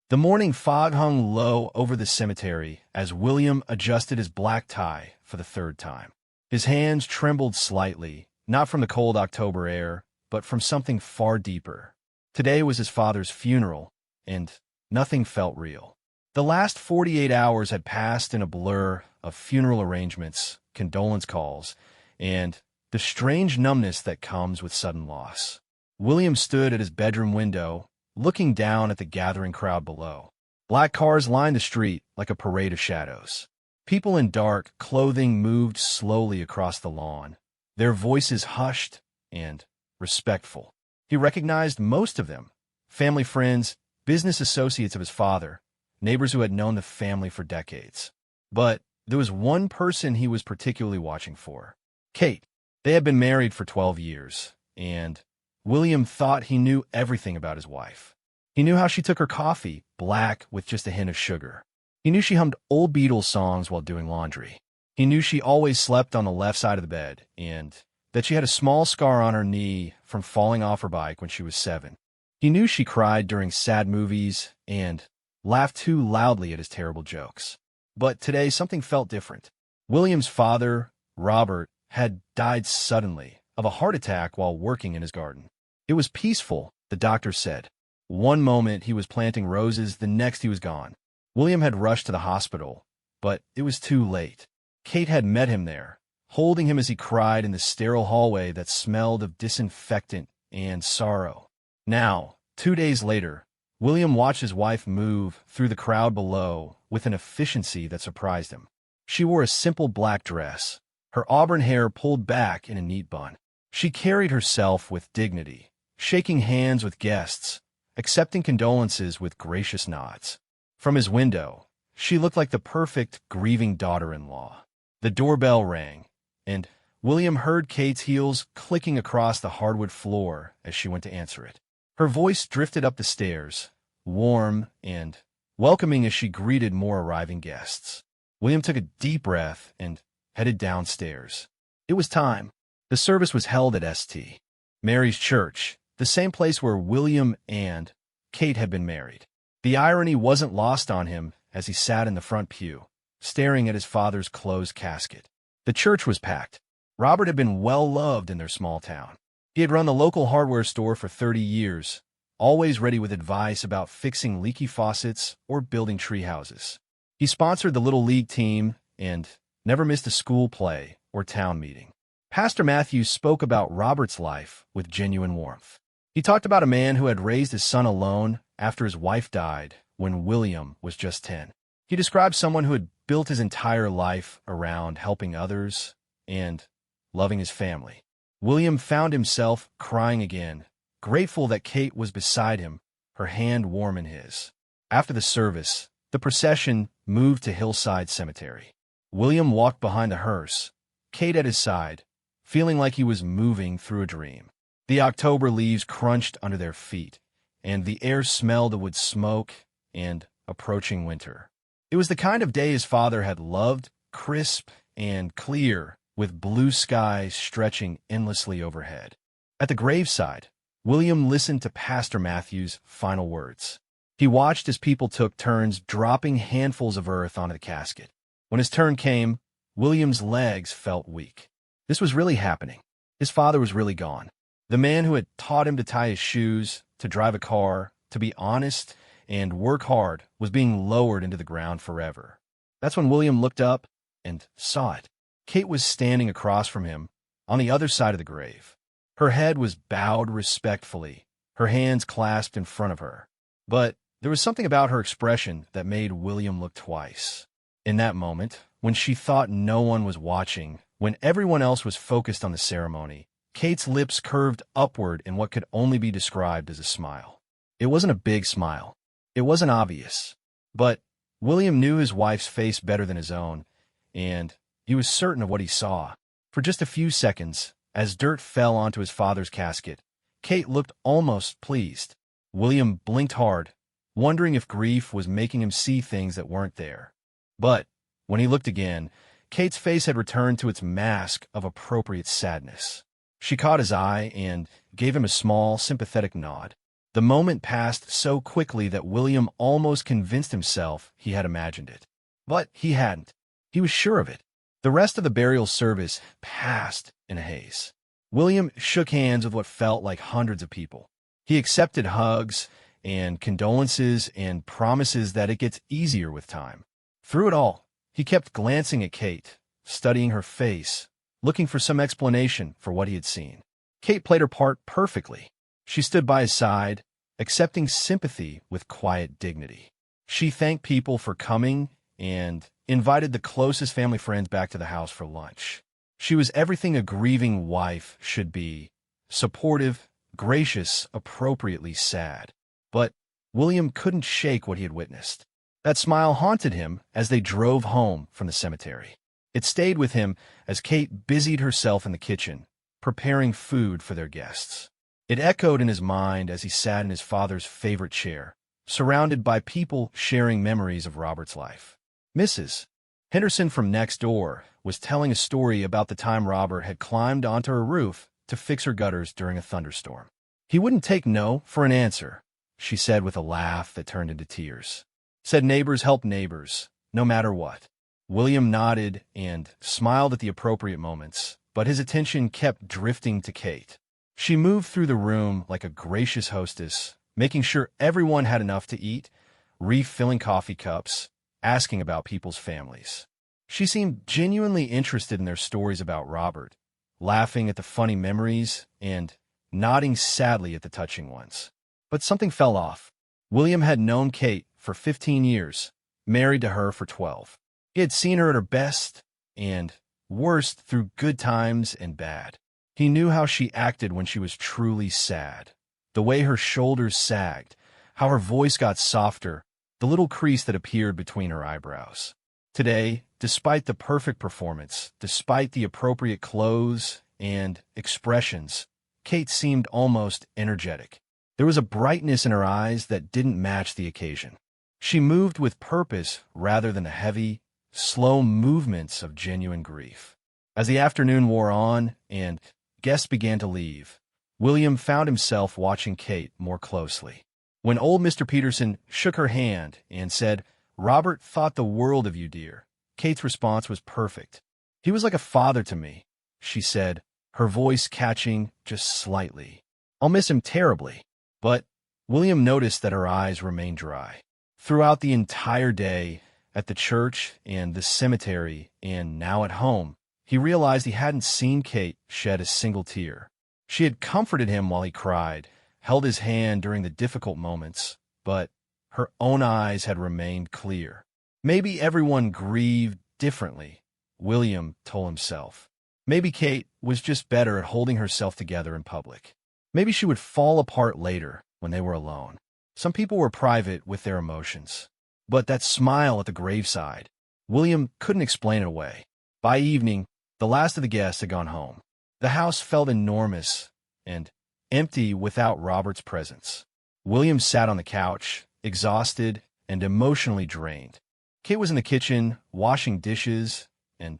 The morning fog hung low over the cemetery as William adjusted his black tie for the third time. His hands trembled slightly, not from the cold October air, but from something far deeper. Today was his father's funeral, and nothing felt real. The last 48 hours had passed in a blur of funeral arrangements, condolence calls, and the strange numbness that comes with sudden loss. William stood at his bedroom window, looking down at the gathering crowd below. Black cars lined the street like a parade of shadows. People in dark clothing moved slowly across the lawn, their voices hushed and respectful. He recognized most of them: family friends, business associates of his father, neighbors who had known the family for decades. But there was one person he was particularly watching for: Kate. They had been married for 12 years, and William thought he knew everything about his wife. He knew how she took her coffee, black with just a hint of sugar. He knew she hummed old Beatles songs while doing laundry. He knew she always slept on the left side of the bed, and that she had a small scar on her knee from falling off her bike when she was 7. He knew she cried during sad movies and laughed too loudly at his terrible jokes. But today something felt different. William's father, Robert, had died suddenly of a heart attack while working in his garden. It was peaceful, the doctor said. One moment he was planting roses, the next he was gone. William had rushed to the hospital, but it was too late. Kate had met him there, holding him as he cried in the sterile hallway that smelled of disinfectant and sorrow. Now, 2 days later, William watched his wife move through the crowd below with an efficiency that surprised him. She wore a simple black dress, her auburn hair pulled back in a neat bun. She carried herself with dignity, shaking hands with guests, accepting condolences with gracious nods. From his window, she looked like the perfect grieving daughter-in-law. The doorbell rang, and William heard Kate's heels clicking across the hardwood floor as she went to answer it. Her voice drifted up the stairs, warm and welcoming as she greeted more arriving guests. William took a deep breath and headed downstairs. It was time. The service was held at St. Mary's Church, the same place where William and Kate had been married. The irony wasn't lost on him as he sat in the front pew, staring at his father's closed casket. The church was packed. Robert had been well-loved in their small town. He had run the local hardware store for 30 years, always ready with advice about fixing leaky faucets or building tree houses. He sponsored the Little League team and never missed a school play or town meeting. Pastor Matthews spoke about Robert's life with genuine warmth. He talked about a man who had raised his son alone after his wife died when William was just 10. He described someone who had built his entire life around helping others and loving his family. William found himself crying again, grateful that Kate was beside him, her hand warm in his. After the service, the procession moved to Hillside Cemetery. William walked behind the hearse, Kate at his side, feeling like he was moving through a dream. The October leaves crunched under their feet, and the air smelled of wood smoke and approaching winter. It was the kind of day his father had loved, crisp and clear, with blue skies stretching endlessly overhead. At the graveside, William listened to Pastor Matthews' final words. He watched as people took turns dropping handfuls of earth onto the casket. When his turn came, William's legs felt weak. This was really happening. His father was really gone. The man who had taught him to tie his shoes, to drive a car, to be honest, and work hard was being lowered into the ground forever. That's when William looked up and saw it. Kate was standing across from him, on the other side of the grave. Her head was bowed respectfully, her hands clasped in front of her. But there was something about her expression that made William look twice. In that moment, when she thought no one was watching, when everyone else was focused on the ceremony, Kate's lips curved upward in what could only be described as a smile. It wasn't a big smile. It wasn't obvious. But William knew his wife's face better than his own, and he was certain of what he saw. For just a few seconds, as dirt fell onto his father's casket, Kate looked almost pleased. William blinked hard, wondering if grief was making him see things that weren't there. But when he looked again, Kate's face had returned to its mask of appropriate sadness. She caught his eye and gave him a small, sympathetic nod. The moment passed so quickly that William almost convinced himself he had imagined it. But he hadn't. He was sure of it. The rest of the burial service passed in a haze. William shook hands with what felt like hundreds of people. He accepted hugs and condolences and promises that it gets easier with time. Through it all, he kept glancing at Kate, studying her face, looking for some explanation for what he had seen. Kate played her part perfectly. She stood by his side, accepting sympathy with quiet dignity. She thanked people for coming and invited the closest family friends back to the house for lunch. She was everything a grieving wife should be: supportive, gracious, appropriately sad. But William couldn't shake what he had witnessed. That smile haunted him as they drove home from the cemetery. It stayed with him as Kate busied herself in the kitchen, preparing food for their guests. It echoed in his mind as he sat in his father's favorite chair, surrounded by people sharing memories of Robert's life. Mrs. Henderson from next door was telling a story about the time Robert had climbed onto her roof to fix her gutters during a thunderstorm. He wouldn't take no for an answer, she said with a laugh that turned into tears. Said neighbors help neighbors, no matter what. William nodded and smiled at the appropriate moments, but his attention kept drifting to Kate. She moved through the room like a gracious hostess, making sure everyone had enough to eat, refilling coffee cups, asking about people's families. She seemed genuinely interested in their stories about Robert, laughing at the funny memories and nodding sadly at the touching ones. But something fell off. William had known Kate for 15 years, married to her for 12. He had seen her at her best and worst through good times and bad. He knew how she acted when she was truly sad, the way her shoulders sagged, how her voice got softer, the little crease that appeared between her eyebrows. Today, despite the perfect performance, despite the appropriate clothes and expressions, Kate seemed almost energetic. There was a brightness in her eyes that didn't match the occasion. She moved with purpose rather than the heavy, slow movements of genuine grief. As the afternoon wore on and guests began to leave, William found himself watching Kate more closely. When old Mr. Peterson shook her hand and said, "Robert thought the world of you, dear," Kate's response was perfect. "He was like a father to me," she said, her voice catching just slightly. "I'll miss him terribly." But William noticed that her eyes remained dry. Throughout the entire day, at the church and the cemetery and now at home, he realized he hadn't seen Kate shed a single tear. She had comforted him while he cried, held his hand during the difficult moments, but her own eyes had remained clear. Maybe everyone grieved differently, William told himself. Maybe Kate was just better at holding herself together in public. Maybe she would fall apart later when they were alone. Some people were private with their emotions. But that smile at the graveside, William couldn't explain it away. By evening, the last of the guests had gone home. The house felt enormous and empty without Robert's presence. William sat on the couch, exhausted and emotionally drained. Kate was in the kitchen, washing dishes and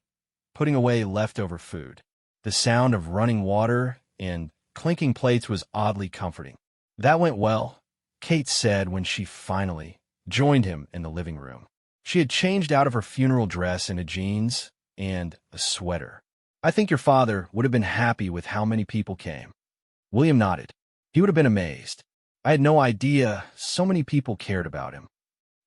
putting away leftover food. The sound of running water and clinking plates was oddly comforting. "That went well," Kate said when she finally joined him in the living room. She had changed out of her funeral dress into jeans and a sweater. "I think your father would have been happy with how many people came." William nodded. He would have been amazed. "I had no idea so many people cared about him."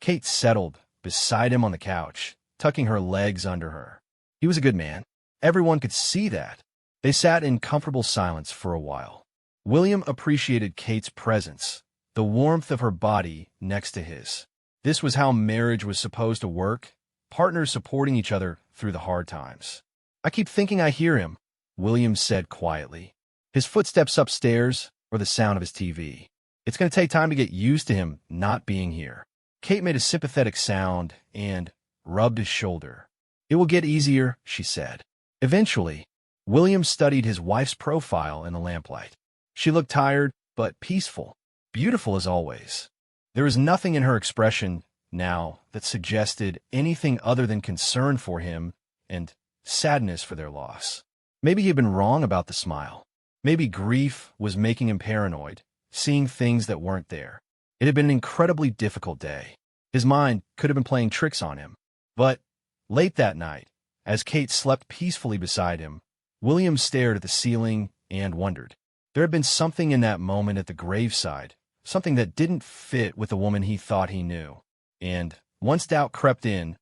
Kate settled beside him on the couch, tucking her legs under her. He was a good man. Everyone could see that. They sat in comfortable silence for a while. William appreciated Kate's presence, the warmth of her body next to his. This was how marriage was supposed to work, partners supporting each other through the hard times. "I keep thinking I hear him," William said quietly. "His footsteps upstairs or the sound of his TV. It's going to take time to get used to him not being here." Kate made a sympathetic sound and rubbed his shoulder. "It will get easier," she said. Eventually, William studied his wife's profile in the lamplight. She looked tired, but peaceful, beautiful as always. There was nothing in her expression now that suggested anything other than concern for him and sadness for their loss. Maybe he had been wrong about the smile. Maybe grief was making him paranoid, seeing things that weren't there. It had been an incredibly difficult day. His mind could have been playing tricks on him. But late that night, as Kate slept peacefully beside him, William stared at the ceiling and wondered. There had been something in that moment at the graveside, something that didn't fit with the woman he thought he knew. And once doubt crept in,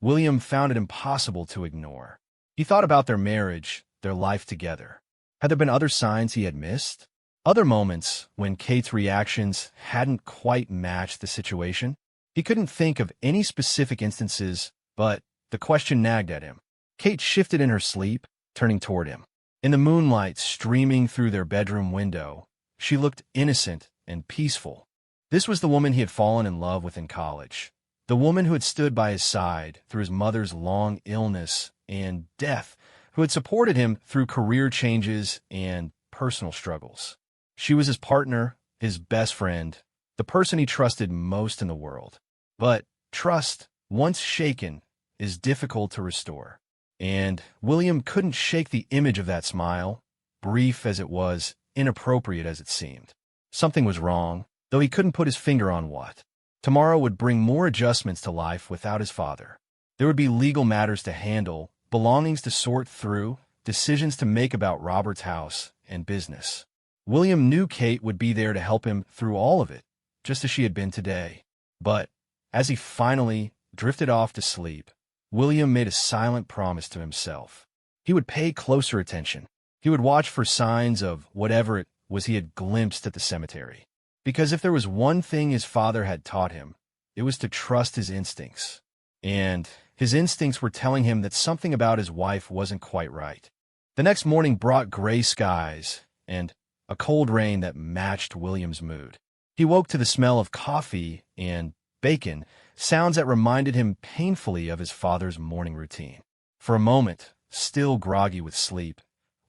William found it impossible to ignore. He thought about their marriage, their life together. Had there been other signs he had missed? Other moments when Kate's reactions hadn't quite matched the situation? He couldn't think of any specific instances, but the question nagged at him. Kate shifted in her sleep, turning toward him. In the moonlight streaming through their bedroom window, she looked innocent and peaceful. This was the woman he had fallen in love with in college. The woman who had stood by his side through his mother's long illness and death, who had supported him through career changes and personal struggles. She was his partner, his best friend, the person he trusted most in the world. But trust, once shaken, is difficult to restore. And William couldn't shake the image of that smile, brief as it was, inappropriate as it seemed. Something was wrong, though he couldn't put his finger on what. Tomorrow would bring more adjustments to life without his father. There would be legal matters to handle, belongings to sort through, decisions to make about Robert's house and business. William knew Kate would be there to help him through all of it, just as she had been today. But as he finally drifted off to sleep, William made a silent promise to himself. He would pay closer attention. He would watch for signs of whatever it was he had glimpsed at the cemetery. Because if there was one thing his father had taught him, it was to trust his instincts. And his instincts were telling him that something about his wife wasn't quite right. The next morning brought gray skies and a cold rain that matched William's mood. He woke to the smell of coffee and bacon, sounds that reminded him painfully of his father's morning routine. For a moment, still groggy with sleep,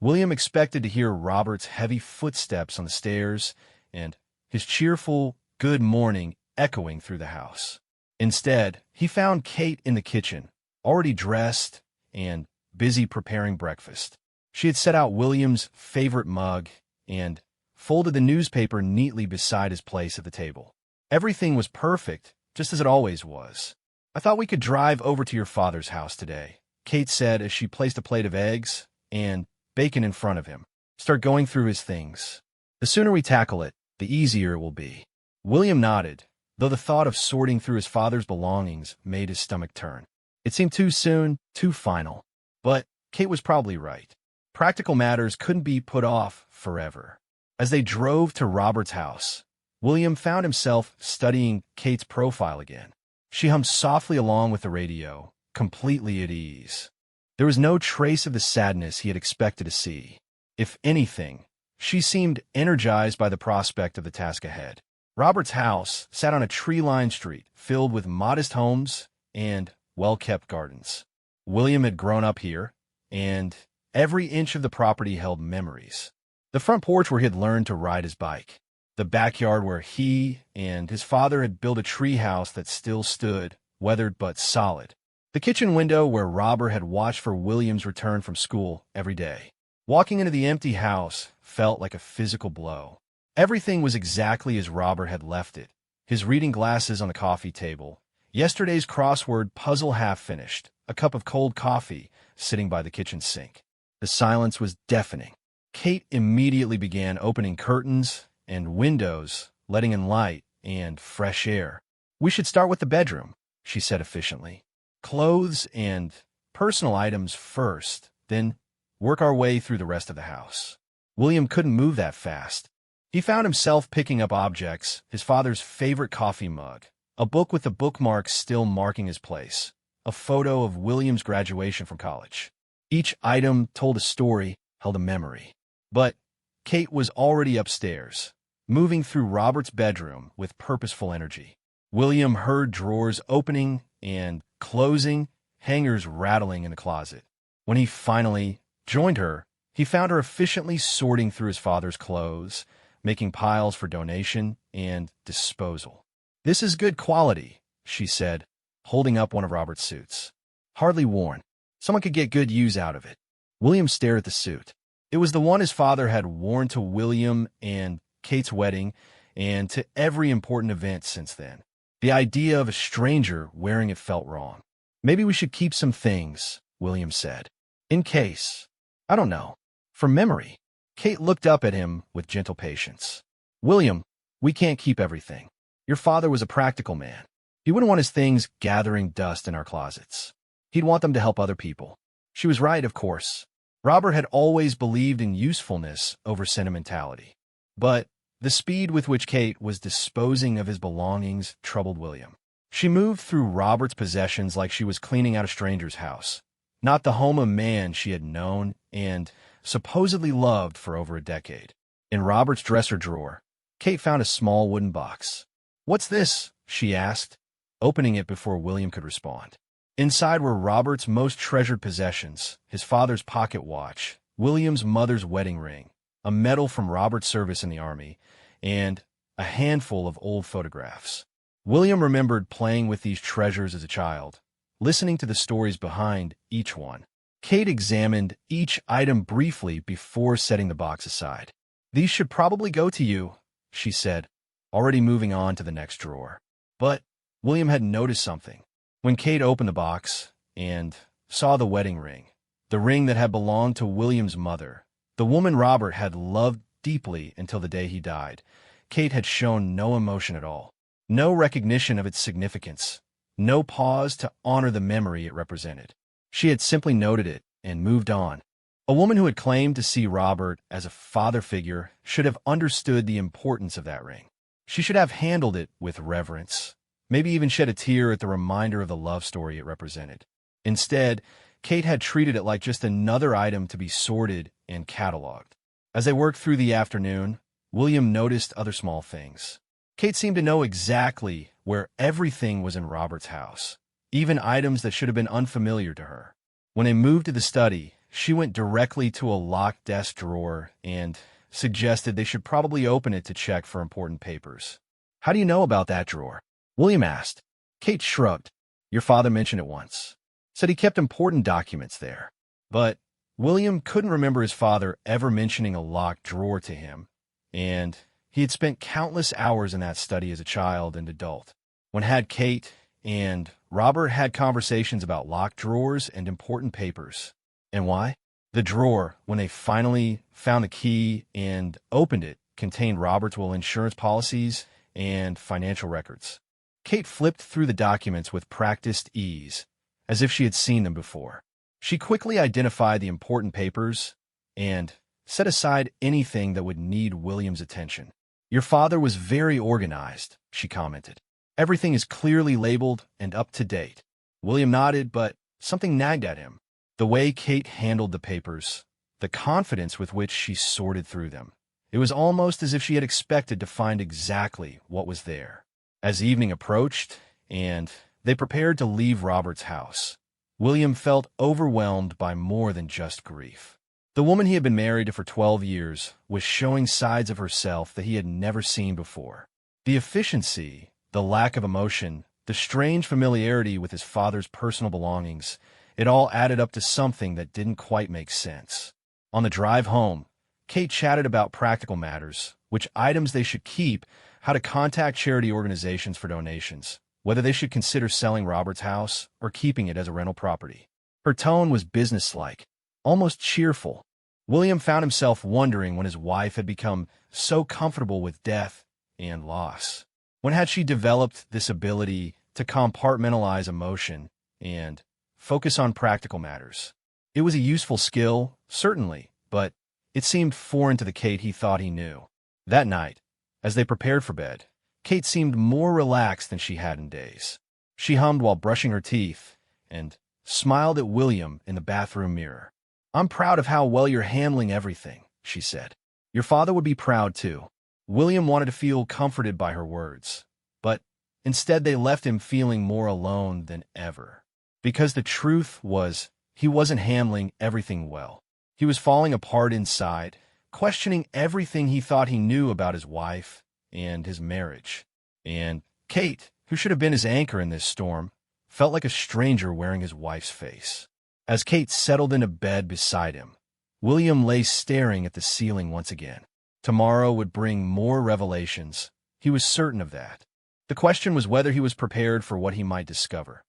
William expected to hear Robert's heavy footsteps on the stairs and his cheerful good morning echoing through the house. Instead, he found Kate in the kitchen, already dressed and busy preparing breakfast. She had set out William's favorite mug and folded the newspaper neatly beside his place at the table. Everything was perfect, just as it always was. "I thought we could drive over to your father's house today," Kate said as she placed a plate of eggs and bacon in front of him. "Start going through his things. The sooner we tackle it, the easier it will be." William nodded, though the thought of sorting through his father's belongings made his stomach turn. It seemed too soon, too final. But Kate was probably right. Practical matters couldn't be put off forever. As they drove to Robert's house, William found himself studying Kate's profile again. She hummed softly along with the radio, completely at ease. There was no trace of the sadness he had expected to see. If anything, she seemed energized by the prospect of the task ahead. Robert's house sat on a tree-lined street filled with modest homes and well-kept gardens. William had grown up here, and every inch of the property held memories. The front porch where he had learned to ride his bike. The backyard where he and his father had built a tree house that still stood, weathered but solid. The kitchen window where Robert had watched for William's return from school every day. Walking into the empty house felt like a physical blow. Everything was exactly as Robert had left it. His reading glasses on the coffee table, yesterday's crossword puzzle half finished, a cup of cold coffee sitting by the kitchen sink. The silence was deafening. Kate immediately began opening curtains and windows, letting in light and fresh air. "We should start with the bedroom," she said efficiently. "Clothes and personal items first, then work our way through the rest of the house." William couldn't move that fast. He found himself picking up objects, his father's favorite coffee mug, a book with the bookmarks still marking his place, a photo of William's graduation from college. Each item told a story, held a memory. But Kate was already upstairs, moving through Robert's bedroom with purposeful energy. William heard drawers opening and closing, hangers rattling in the closet. When he finally joined her, he found her efficiently sorting through his father's clothes, making piles for donation and disposal. "This is good quality," she said, holding up one of Robert's suits. "Hardly worn. Someone could get good use out of it." William stared at the suit. It was the one his father had worn to William and Kate's wedding, and to every important event since then. The idea of a stranger wearing it felt wrong. Maybe we should keep some things, William said. In case. I don't know. For memory. Kate looked up at him with gentle patience. William, we can't keep everything. Your father was a practical man. He wouldn't want his things gathering dust in our closets. He'd want them to help other people. She was right, of course. Robert had always believed in usefulness over sentimentality. But the speed with which Kate was disposing of his belongings troubled William. She moved through Robert's possessions like she was cleaning out a stranger's house, not the home of man she had known and supposedly loved for over a decade. In Robert's dresser drawer, Kate found a small wooden box. "What's this?" she asked, opening it before William could respond. Inside were Robert's most treasured possessions, his father's pocket watch, William's mother's wedding ring, a medal from Robert's service in the army, and a handful of old photographs. William remembered playing with these treasures as a child, listening to the stories behind each one. Kate examined each item briefly before setting the box aside. "These should probably go to you," she said, already moving on to the next drawer. But William had noticed something. When Kate opened the box and saw the wedding ring, the ring that had belonged to William's mother, the woman Robert had loved deeply until the day he died, Kate had shown no emotion at all, no recognition of its significance, no pause to honor the memory it represented. She had simply noted it and moved on. A woman who had claimed to see Robert as a father figure should have understood the importance of that ring. She should have handled it with reverence, maybe even shed a tear at the reminder of the love story it represented. Instead, Kate had treated it like just another item to be sorted and cataloged. As they worked through the afternoon, William noticed other small things. Kate seemed to know exactly where everything was in Robert's house, even items that should have been unfamiliar to her. When they moved to the study, she went directly to a locked desk drawer and suggested they should probably open it to check for important papers. "How do you know about that drawer?" William asked. Kate shrugged. "Your father mentioned it once. Said he kept important documents there." But William couldn't remember his father ever mentioning a locked drawer to him, and he had spent countless hours in that study as a child and adult. When had Kate and Robert had conversations about locked drawers and important papers. And why? The drawer, when they finally found the key and opened it, contained Robert's will insurance policies and financial records. Kate flipped through the documents with practiced ease, as if she had seen them before. She quickly identified the important papers and set aside anything that would need William's attention. "Your father was very organized," she commented. "Everything is clearly labeled and up to date." William nodded, but something nagged at him. The way Kate handled the papers, the confidence with which she sorted through them. It was almost as if she had expected to find exactly what was there. As evening approached, and they prepared to leave Robert's house, William felt overwhelmed by more than just grief. The woman he had been married to for 12 years was showing sides of herself that he had never seen before. The efficiency, the lack of emotion, the strange familiarity with his father's personal belongings, it all added up to something that didn't quite make sense. On the drive home, Kate chatted about practical matters, which items they should keep, how to contact charity organizations for donations, whether they should consider selling Robert's house or keeping it as a rental property. Her tone was businesslike, almost cheerful. William found himself wondering when his wife had become so comfortable with death and loss. When had she developed this ability to compartmentalize emotion and focus on practical matters? It was a useful skill, certainly, but it seemed foreign to the Kate he thought he knew. That night, as they prepared for bed, Kate seemed more relaxed than she had in days. She hummed while brushing her teeth and smiled at William in the bathroom mirror. "I'm proud of how well you're handling everything," she said. "Your father would be proud too." William wanted to feel comforted by her words, but instead they left him feeling more alone than ever. Because the truth was, he wasn't handling everything well. He was falling apart inside, questioning everything he thought he knew about his wife and his marriage. And Kate, who should have been his anchor in this storm, felt like a stranger wearing his wife's face. As Kate settled into bed beside him, William lay staring at the ceiling once again. Tomorrow would bring more revelations. He was certain of that. The question was whether he was prepared for what he might discover.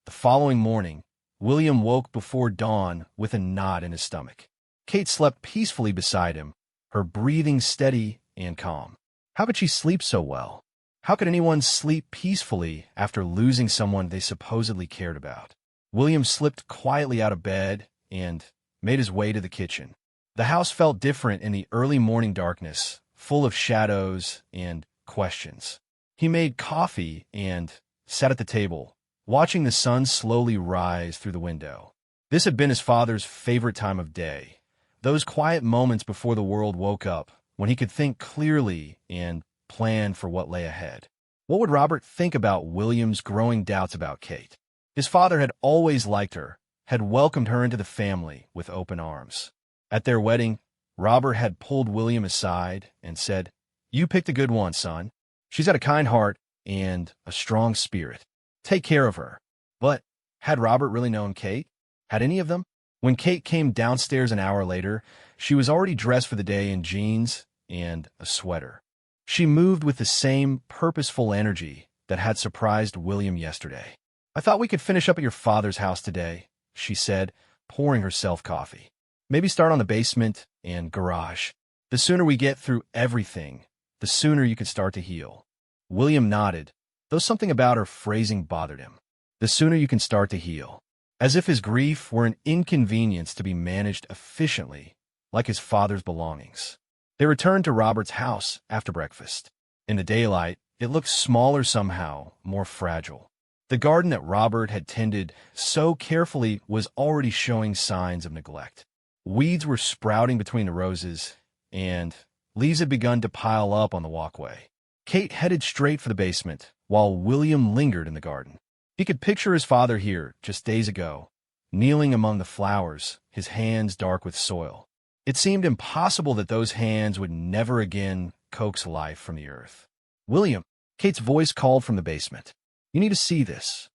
The following morning, William woke before dawn with a knot in his stomach. Kate slept peacefully beside him, her breathing steady and calm. How could she sleep so well? How could anyone sleep peacefully after losing someone they supposedly cared about? William slipped quietly out of bed and made his way to the kitchen. The house felt different in the early morning darkness, full of shadows and questions. He made coffee and sat at the table, watching the sun slowly rise through the window. This had been his father's favorite time of day, those quiet moments before the world woke up, when he could think clearly and plan for what lay ahead. What would Robert think about William's growing doubts about Kate? His father had always liked her, had welcomed her into the family with open arms. At their wedding, Robert had pulled William aside and said, "You picked a good one, son. She's got a kind heart and a strong spirit. Take care of her." But had Robert really known Kate? Had any of them? When Kate came downstairs an hour later, she was already dressed for the day in jeans and a sweater. She moved with the same purposeful energy that had surprised William yesterday. "I thought we could finish up at your father's house today," she said, pouring herself coffee. "Maybe start on the basement and garage. The sooner we get through everything, the sooner you can start to heal." William nodded, though something about her phrasing bothered him. The sooner you can start to heal. As if his grief were an inconvenience to be managed efficiently, like his father's belongings. They returned to Robert's house after breakfast. In the daylight, it looked smaller somehow, more fragile. The garden that Robert had tended so carefully was already showing signs of neglect. Weeds were sprouting between the roses, and leaves had begun to pile up on the walkway. Kate headed straight for the basement, while William lingered in the garden. He could picture his father here, just days ago, kneeling among the flowers, his hands dark with soil. It seemed impossible that those hands would never again coax life from the earth. "William," Kate's voice called from the basement. "You need to see this."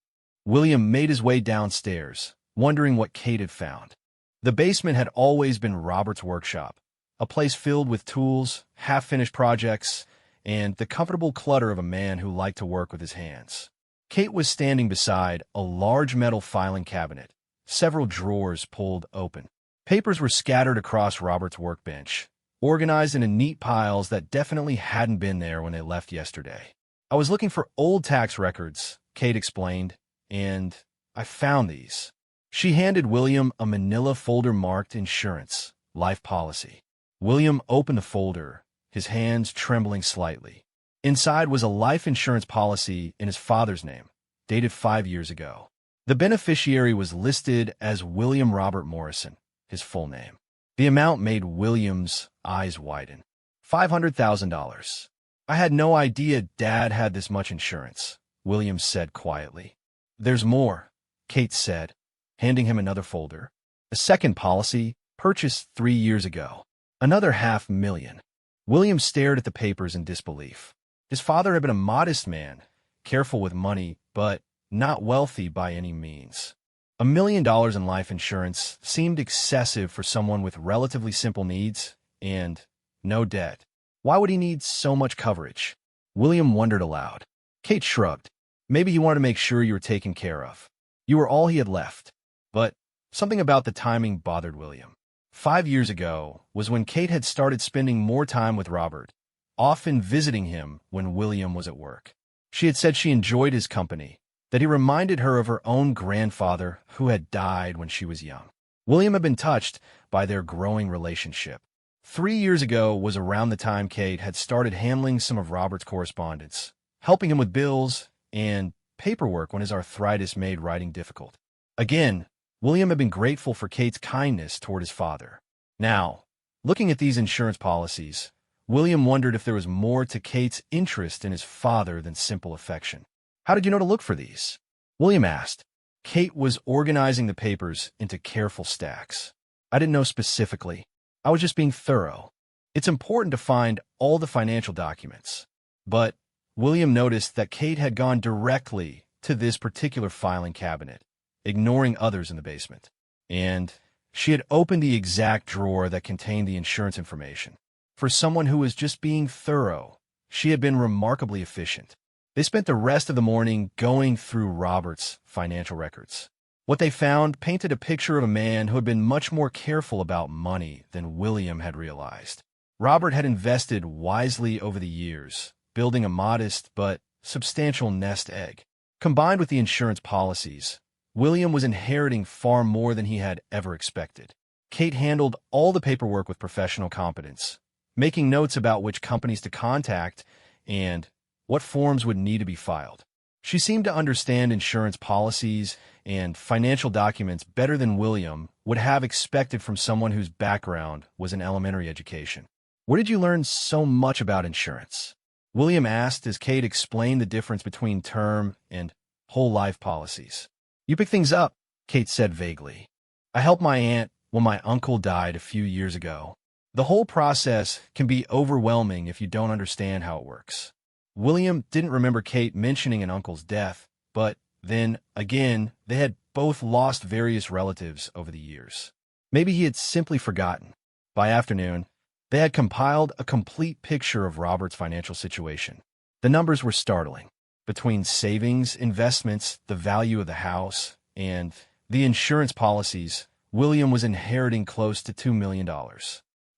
William made his way downstairs, wondering what Kate had found. The basement had always been Robert's workshop, a place filled with tools, half-finished projects, and the comfortable clutter of a man who liked to work with his hands. Kate was standing beside a large metal filing cabinet, several drawers pulled open. Papers were scattered across Robert's workbench, organized into neat piles that definitely hadn't been there when they left yesterday. "I was looking for old tax records," Kate explained, "and I found these." She handed William a manila folder marked Insurance, Life Policy. William opened the folder, his hands trembling slightly. Inside was a life insurance policy in his father's name, dated 5 years ago. The beneficiary was listed as William Robert Morrison, his full name. The amount made William's eyes widen. $500,000. "I had no idea Dad had this much insurance," William said quietly. "There's more," Kate said, handing him another folder. "A second policy, purchased 3 years ago. Another $500,000. William stared at the papers in disbelief. His father had been a modest man, careful with money, but not wealthy by any means. $1 million in life insurance seemed excessive for someone with relatively simple needs and no debt. Why would he need so much coverage? William wondered aloud. Kate shrugged. Maybe he wanted to make sure you were taken care of. You were all he had left. But something about the timing bothered William. 5 years ago was when Kate had started spending more time with Robert, often visiting him when William was at work. She had said she enjoyed his company, that he reminded her of her own grandfather who had died when she was young. William had been touched by their growing relationship. 3 years ago was around the time Kate had started handling some of Robert's correspondence, helping him with bills and paperwork when his arthritis made writing difficult. Again, William had been grateful for Kate's kindness toward his father. Now, looking at these insurance policies, William wondered if there was more to Kate's interest in his father than simple affection. How did you know to look for these? William asked. Kate was organizing the papers into careful stacks. I didn't know specifically. I was just being thorough. It's important to find all the financial documents. But William noticed that Kate had gone directly to this particular filing cabinet, ignoring others in the basement. And she had opened the exact drawer that contained the insurance information. For someone who was just being thorough, she had been remarkably efficient. They spent the rest of the morning going through Robert's financial records. What they found painted a picture of a man who had been much more careful about money than William had realized. Robert had invested wisely over the years, building a modest but substantial nest egg. Combined with the insurance policies, William was inheriting far more than he had ever expected. Kate handled all the paperwork with professional competence, making notes about which companies to contact and what forms would need to be filed. She seemed to understand insurance policies and financial documents better than William would have expected from someone whose background was an elementary education. "Where did you learn so much about insurance?" William asked as Kate explained the difference between term and whole life policies. "You pick things up," Kate said vaguely. "I helped my aunt when my uncle died a few years ago. The whole process can be overwhelming if you don't understand how it works." William didn't remember Kate mentioning an uncle's death, but then, again, they had both lost various relatives over the years. Maybe he had simply forgotten. By afternoon, they had compiled a complete picture of Robert's financial situation. The numbers were startling. Between savings, investments, the value of the house, and the insurance policies, William was inheriting close to $2 million.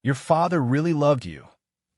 "Your father really loved you,"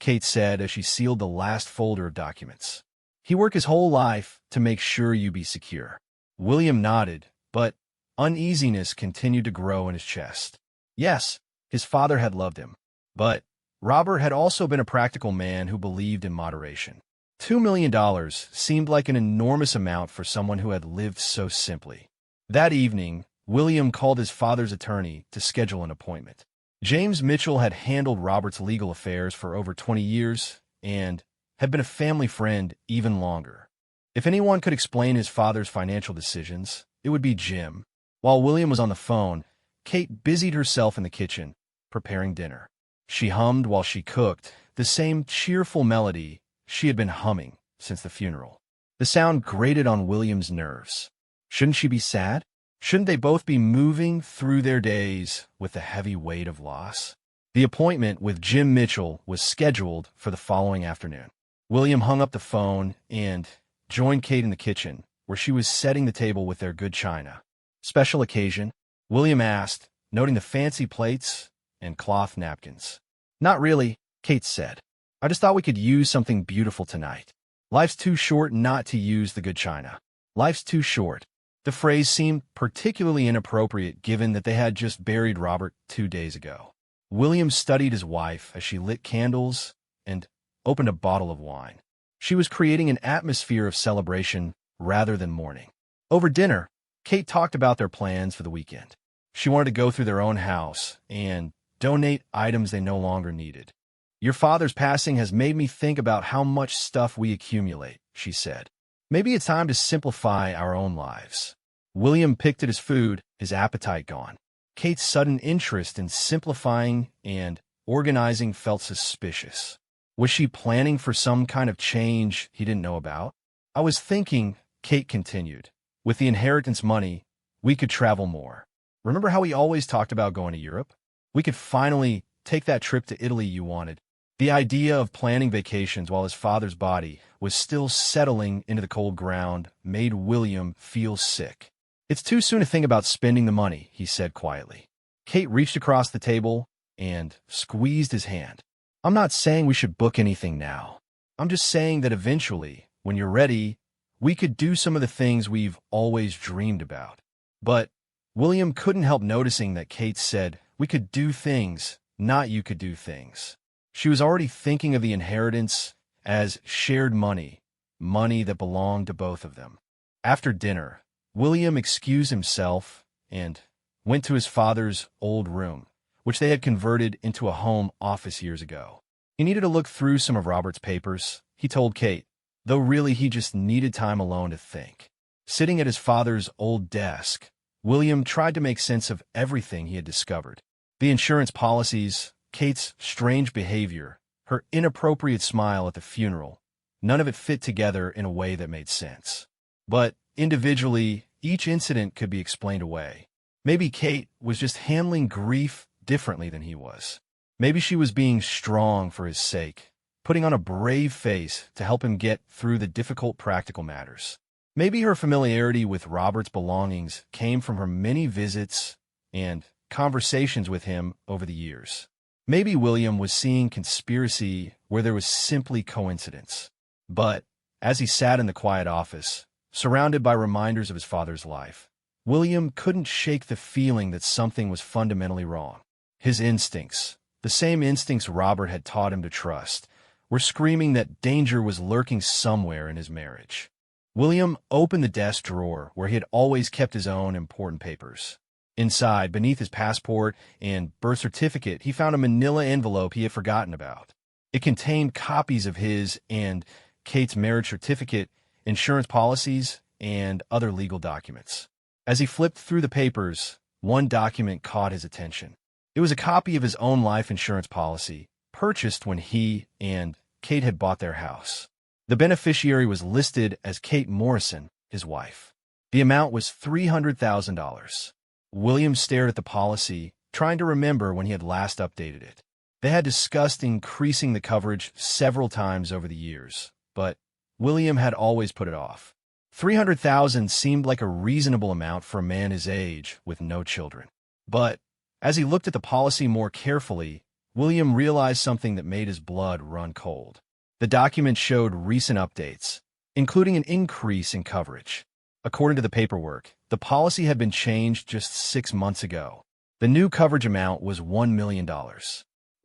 Kate said as she sealed the last folder of documents. "He worked his whole life to make sure you be secure." William nodded, but uneasiness continued to grow in his chest. Yes, his father had loved him, but Robert had also been a practical man who believed in moderation. $2 million seemed like an enormous amount for someone who had lived so simply. That evening, William called his father's attorney to schedule an appointment. James Mitchell had handled Robert's legal affairs for over 20 years and had been a family friend even longer. If anyone could explain his father's financial decisions, it would be Jim. While William was on the phone, Kate busied herself in the kitchen, preparing dinner. She hummed while she cooked, the same cheerful melody she had been humming since the funeral. The sound grated on William's nerves. Shouldn't she be sad? Shouldn't they both be moving through their days with the heavy weight of loss? The appointment with Jim Mitchell was scheduled for the following afternoon. William hung up the phone and joined Kate in the kitchen, where she was setting the table with their good china. "Special occasion?" William asked, noting the fancy plates and cloth napkins. "Not really," Kate said. "I just thought we could use something beautiful tonight. Life's too short not to use the good china. Life's too short." The phrase seemed particularly inappropriate given that they had just buried Robert 2 days ago. William studied his wife as she lit candles and opened a bottle of wine. She was creating an atmosphere of celebration rather than mourning. Over dinner, Kate talked about their plans for the weekend. She wanted to go through their own house and donate items they no longer needed. "Your father's passing has made me think about how much stuff we accumulate," she said. "Maybe it's time to simplify our own lives." William picked at his food, his appetite gone. Kate's sudden interest in simplifying and organizing felt suspicious. Was she planning for some kind of change he didn't know about? "I was thinking," Kate continued, "with the inheritance money, we could travel more. Remember how we always talked about going to Europe? We could finally take that trip to Italy you wanted." The idea of planning vacations while his father's body was still settling into the cold ground made William feel sick. "It's too soon to think about spending the money," he said quietly. Kate reached across the table and squeezed his hand. "I'm not saying we should book anything now. I'm just saying that eventually, when you're ready, we could do some of the things we've always dreamed about." But William couldn't help noticing that Kate said, "We could do things, not you could do things." She was already thinking of the inheritance as shared money, money that belonged to both of them. After dinner, William excused himself and went to his father's old room, which they had converted into a home office years ago. He needed to look through some of Robert's papers, he told Kate, though really he just needed time alone to think. Sitting at his father's old desk, William tried to make sense of everything he had discovered. The insurance policies, Kate's strange behavior, her inappropriate smile at the funeral, none of it fit together in a way that made sense. But individually, each incident could be explained away. Maybe Kate was just handling grief differently than he was. Maybe she was being strong for his sake, putting on a brave face to help him get through the difficult practical matters. Maybe her familiarity with Robert's belongings came from her many visits and conversations with him over the years. Maybe William was seeing conspiracy where there was simply coincidence. But as he sat in the quiet office, surrounded by reminders of his father's life, William couldn't shake the feeling that something was fundamentally wrong. His instincts, the same instincts Robert had taught him to trust, were screaming that danger was lurking somewhere in his marriage. William opened the desk drawer where he had always kept his own important papers. Inside, beneath his passport and birth certificate, he found a manila envelope he had forgotten about. It contained copies of his and Kate's marriage certificate, insurance policies, and other legal documents. As he flipped through the papers, one document caught his attention. It was a copy of his own life insurance policy, purchased when he and Kate had bought their house. The beneficiary was listed as Kate Morrison, his wife. The amount was $300,000. William stared at the policy, trying to remember when he had last updated it. They had discussed increasing the coverage several times over the years, but William had always put it off. $300,000 seemed like a reasonable amount for a man his age with no children. But as he looked at the policy more carefully, William realized something that made his blood run cold. The document showed recent updates, including an increase in coverage. According to the paperwork, the policy had been changed just 6 months ago. The new coverage amount was $1 million.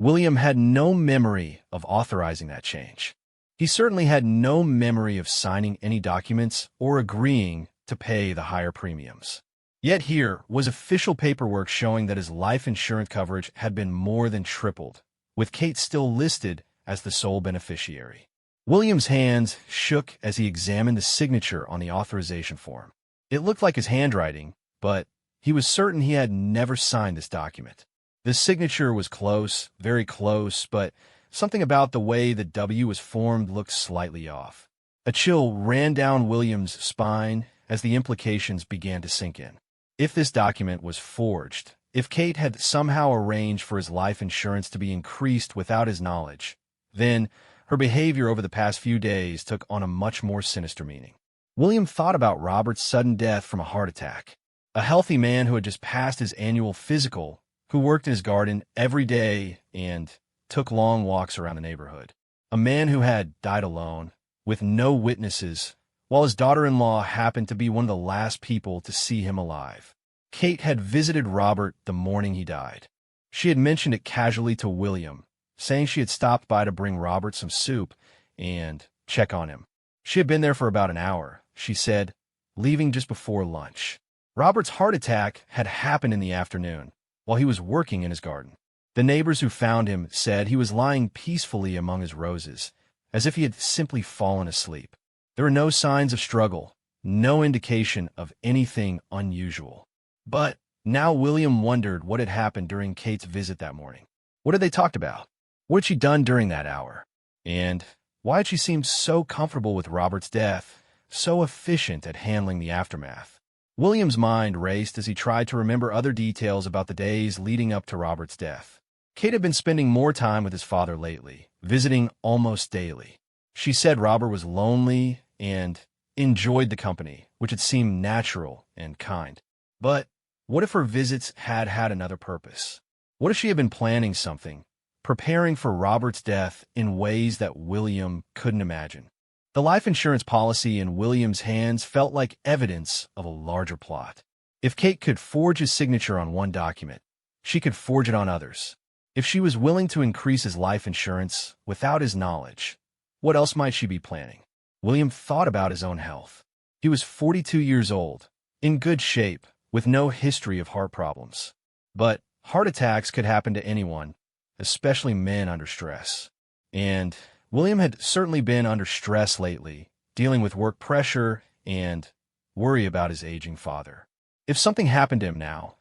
William had no memory of authorizing that change. He certainly had no memory of signing any documents or agreeing to pay the higher premiums. Yet here was official paperwork showing that his life insurance coverage had been more than tripled, with Kate still listed as the sole beneficiary. William's hands shook as he examined the signature on the authorization form. It looked like his handwriting, but he was certain he had never signed this document. The signature was close, very close, but something about the way the W was formed looked slightly off. A chill ran down William's spine as the implications began to sink in. If this document was forged, if Kate had somehow arranged for his life insurance to be increased without his knowledge, then her behavior over the past few days took on a much more sinister meaning. William thought about Robert's sudden death from a heart attack. A healthy man who had just passed his annual physical, who worked in his garden every day and took long walks around the neighborhood. A man who had died alone, with no witnesses, while his daughter-in-law happened to be one of the last people to see him alive. Kate had visited Robert the morning he died. She had mentioned it casually to William, saying she had stopped by to bring Robert some soup and check on him. She had been there for about an hour, she said, leaving just before lunch. Robert's heart attack had happened in the afternoon, while he was working in his garden. The neighbors who found him said he was lying peacefully among his roses, as if he had simply fallen asleep. There were no signs of struggle, no indication of anything unusual. But now William wondered what had happened during Kate's visit that morning. What had they talked about? What had she done during that hour? And why had she seemed so comfortable with Robert's death, so efficient at handling the aftermath? William's mind raced as he tried to remember other details about the days leading up to Robert's death. Kate had been spending more time with his father lately, visiting almost daily. She said Robert was lonely and enjoyed the company, which had seemed natural and kind. But what if her visits had had another purpose? What if she had been planning something, preparing for Robert's death in ways that William couldn't imagine? The life insurance policy in William's hands felt like evidence of a larger plot. If Kate could forge his signature on one document, she could forge it on others. If she was willing to increase his life insurance without his knowledge, what else might she be planning? William thought about his own health. He was 42 years old, in good shape, with no history of heart problems. But heart attacks could happen to anyone, especially men under stress. And William had certainly been under stress lately, dealing with work pressure and worry about his aging father. If something happened to him now,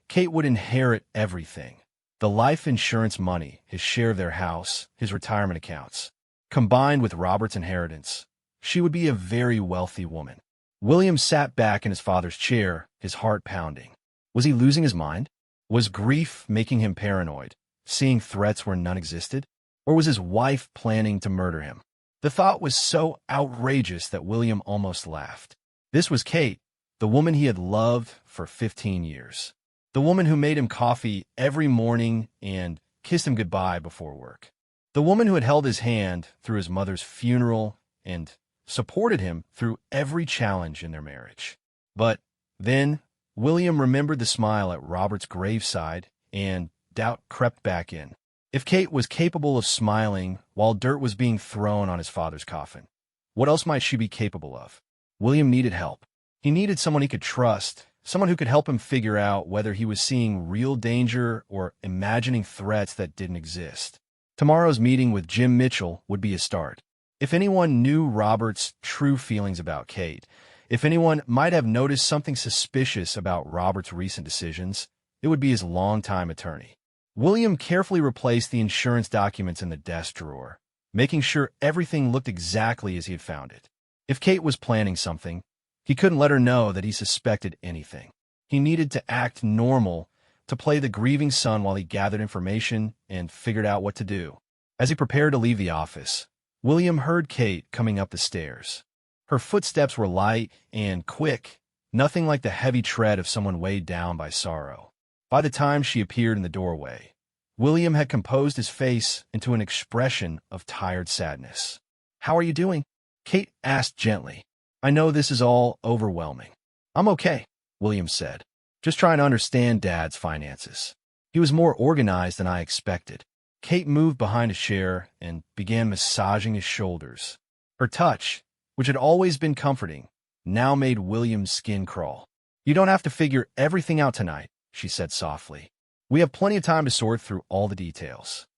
Kate would inherit everything. The life insurance money, his share of their house, his retirement accounts. Combined with Robert's inheritance, she would be a very wealthy woman. William sat back in his father's chair, his heart pounding. Was he losing his mind? Was grief making him paranoid? seeing threats where none existed? Or was his wife planning to murder him? The thought was so outrageous that William almost laughed. This was Kate, the woman he had loved for 15 years. The woman who made him coffee every morning and kissed him goodbye before work. The woman who had held his hand through his mother's funeral and supported him through every challenge in their marriage. But then William remembered the smile at Robert's graveside, and doubt crept back in. If Kate was capable of smiling while dirt was being thrown on his father's coffin, what else might she be capable of? William needed help. He needed someone he could trust, someone who could help him figure out whether he was seeing real danger or imagining threats that didn't exist. Tomorrow's meeting with Jim Mitchell would be a start. If anyone knew Robert's true feelings about Kate, if anyone might have noticed something suspicious about Robert's recent decisions, it would be his longtime attorney. William carefully replaced the insurance documents in the desk drawer, making sure everything looked exactly as he had found it. If Kate was planning something, he couldn't let her know that he suspected anything. He needed to act normal, to play the grieving son while he gathered information and figured out what to do. As he prepared to leave the office, William heard Kate coming up the stairs. Her footsteps were light and quick, nothing like the heavy tread of someone weighed down by sorrow. By the time she appeared in the doorway, William had composed his face into an expression of tired sadness. "How are you doing?" Kate asked gently. "I know this is all overwhelming." "I'm okay," William said. "Just trying to understand Dad's finances." He was more organized than I expected. Kate moved behind a chair and began massaging his shoulders. Her touch, which had always been comforting, now made William's skin crawl. "You don't have to figure everything out tonight," she said softly. "We have plenty of time to sort through all the details."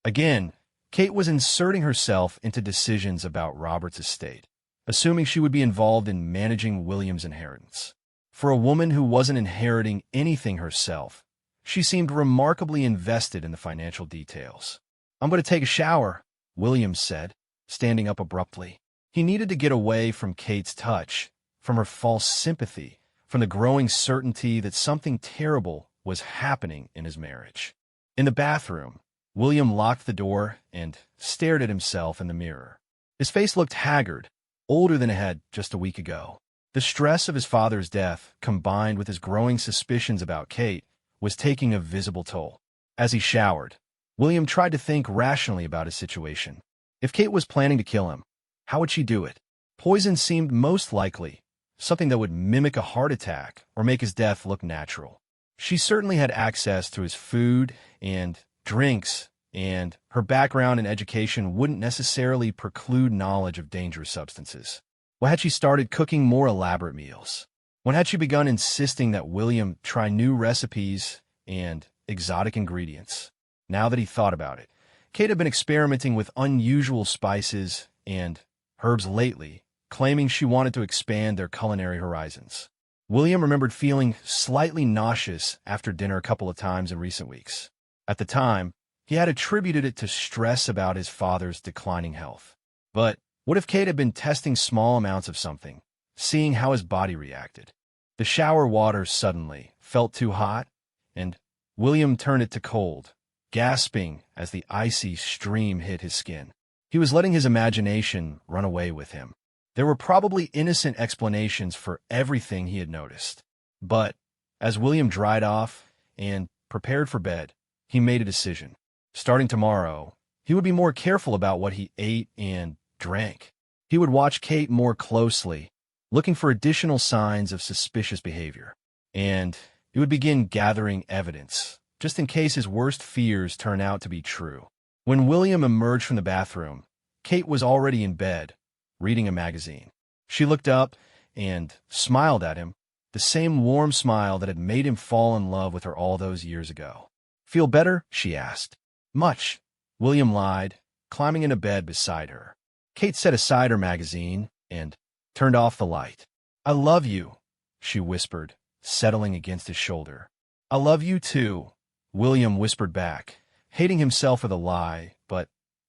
Again, Kate was inserting herself into decisions about Robert's estate, assuming she would be involved in managing William's inheritance. For a woman who wasn't inheriting anything herself, she seemed remarkably invested in the financial details. "I'm going to take a shower," William said, standing up abruptly. He needed to get away from Kate's touch, from her false sympathy, from the growing certainty that something terrible was happening in his marriage. In the bathroom, William locked the door and stared at himself in the mirror. His face looked haggard, older than it had just a week ago. The stress of his father's death, combined with his growing suspicions about Kate, was taking a visible toll. As he showered, William tried to think rationally about his situation. If Kate was planning to kill him, how would she do it? Poison seemed most likely, something that would mimic a heart attack or make his death look natural. She certainly had access to his food and drinks, and her background and education wouldn't necessarily preclude knowledge of dangerous substances. When had she started cooking more elaborate meals? When had she begun insisting that William try new recipes and exotic ingredients? Now that he thought about it, Kate had been experimenting with unusual spices and herbs lately, claiming she wanted to expand their culinary horizons. William remembered feeling slightly nauseous after dinner a couple of times in recent weeks. At the time, he had attributed it to stress about his father's declining health. But what if Kate had been testing small amounts of something, seeing how his body reacted? The shower water suddenly felt too hot, and William turned it to cold, gasping as the icy stream hit his skin. He was letting his imagination run away with him. There were probably innocent explanations for everything he had noticed. But as William dried off and prepared for bed, he made a decision. Starting tomorrow, he would be more careful about what he ate and drank. He would watch Kate more closely, looking for additional signs of suspicious behavior. And he would begin gathering evidence, just in case his worst fears turn out to be true. When William emerged from the bathroom, Kate was already in bed, reading a magazine. She looked up and smiled at him, the same warm smile that had made him fall in love with her all those years ago. "Feel better?" she asked. "Much," William lied, climbing into bed beside her. Kate set aside her magazine and turned off the light. "I love you," she whispered, settling against his shoulder. "I love you too," William whispered back, hating himself for the lie, but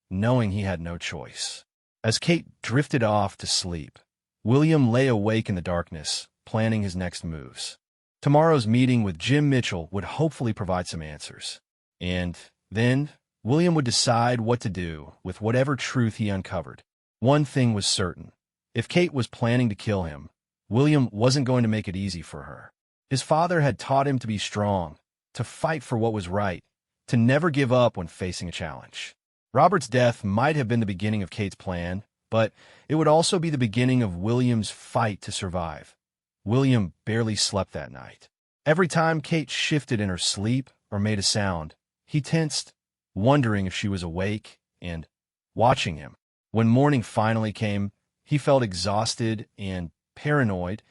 knowing he had no choice. As Kate drifted off to sleep, William lay awake in the darkness, planning his next moves. Tomorrow's meeting with Jim Mitchell would hopefully provide some answers. And then William would decide what to do with whatever truth he uncovered. One thing was certain. If Kate was planning to kill him, William wasn't going to make it easy for her. His father had taught him to be strong, to fight for what was right, to never give up when facing a challenge. Robert's death might have been the beginning of Kate's plan, but it would also be the beginning of William's fight to survive. William barely slept that night. Every time Kate shifted in her sleep or made a sound, he tensed, wondering if she was awake and watching him. When morning finally came, he felt exhausted and paranoid,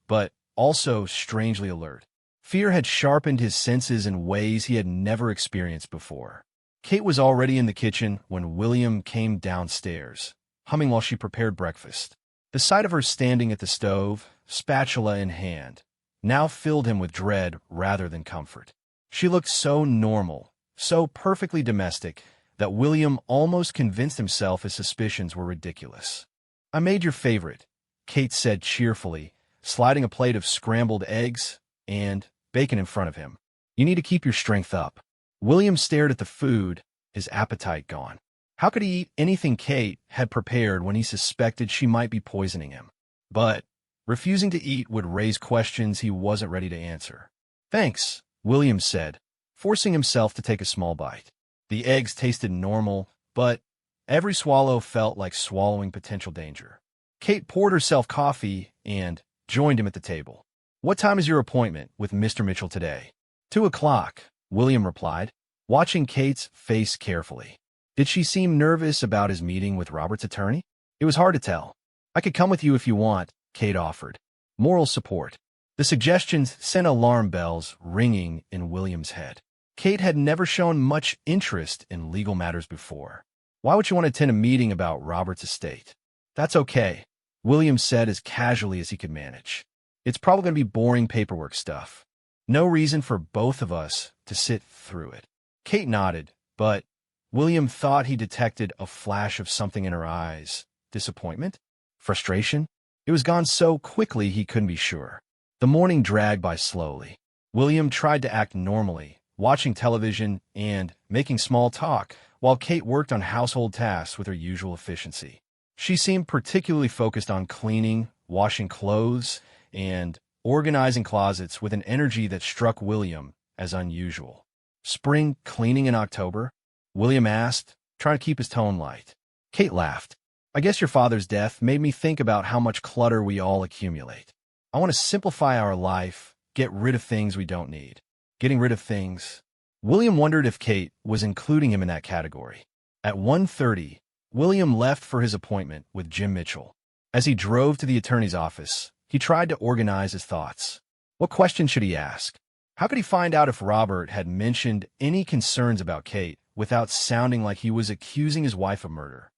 but also strangely alert. Fear had sharpened his senses in ways he had never experienced before. Kate was already in the kitchen when William came downstairs, humming while she prepared breakfast. The sight of her standing at the stove, spatula in hand, now filled him with dread rather than comfort. She looked so normal, so perfectly domestic, that William almost convinced himself his suspicions were ridiculous. "I made your favorite," Kate said cheerfully, sliding a plate of scrambled eggs and bacon in front of him. "You need to keep your strength up." William stared at the food, his appetite gone. How could he eat anything Kate had prepared when he suspected she might be poisoning him? But refusing to eat would raise questions he wasn't ready to answer. "Thanks," William said, forcing himself to take a small bite. The eggs tasted normal, but every swallow felt like swallowing potential danger. Kate poured herself coffee and joined him at the table. "What time is your appointment with Mr. Mitchell today?" 2 o'clock, William replied, watching Kate's face carefully. Did she seem nervous about his meeting with Robert's attorney? It was hard to tell. "I could come with you if you want," Kate offered. Moral support. The suggestions sent alarm bells ringing in William's head. Kate had never shown much interest in legal matters before. Why would she want to attend a meeting about Robert's estate? "That's okay," William said as casually as he could manage. "It's probably going to be boring paperwork stuff. No reason for both of us to sit through it." Kate nodded, but William thought he detected a flash of something in her eyes. Disappointment? Frustration? It was gone so quickly he couldn't be sure. The morning dragged by slowly. William tried to act normally, watching television and making small talk, while Kate worked on household tasks with her usual efficiency. She seemed particularly focused on cleaning, washing clothes, and organizing closets with an energy that struck William as unusual. "Spring cleaning in October?" William asked, trying to keep his tone light. Kate laughed. "I guess your father's death made me think about how much clutter we all accumulate. I want to simplify our life, get rid of things we don't need." Getting rid of things. William wondered if Kate was including him in that category. At 1:30, William left for his appointment with Jim Mitchell. As he drove to the attorney's office, he tried to organize his thoughts. What question should he ask? How could he find out if Robert had mentioned any concerns about Kate without sounding like he was accusing his wife of murder?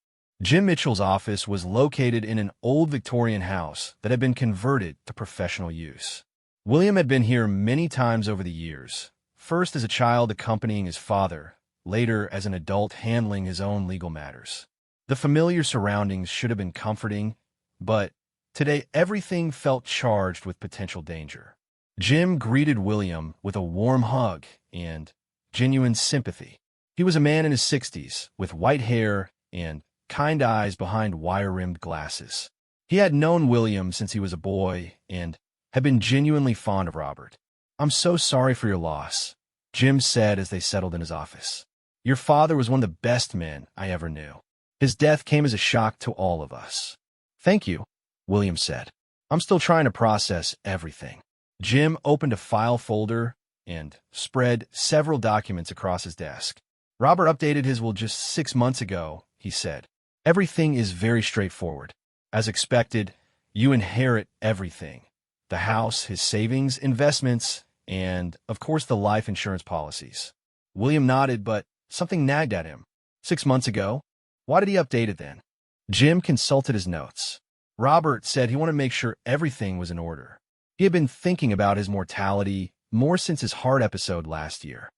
Jim Mitchell's office was located in an old Victorian house that had been converted to professional use. William had been here many times over the years, first as a child accompanying his father, later as an adult handling his own legal matters. The familiar surroundings should have been comforting, but today everything felt charged with potential danger. Jim greeted William with a warm hug and genuine sympathy. He was a man in his 60s, with white hair and kind eyes behind wire-rimmed glasses. He had known William since he was a boy and had been genuinely fond of Robert. "I'm so sorry for your loss," Jim said as they settled in his office. "Your father was one of the best men I ever knew. His death came as a shock to all of us." "Thank you," William said. "I'm still trying to process everything." Jim opened a file folder and spread several documents across his desk. "Robert updated his will just 6 months ago," he said. "Everything is very straightforward. As expected, you inherit everything. The house, his savings, investments, and, of course, the life insurance policies." William nodded, but something nagged at him. 6 months ago? Why did he update it then? Jim consulted his notes. Robert said he wanted to make sure everything was in order. He had been thinking about his mortality more since his heart episode last year.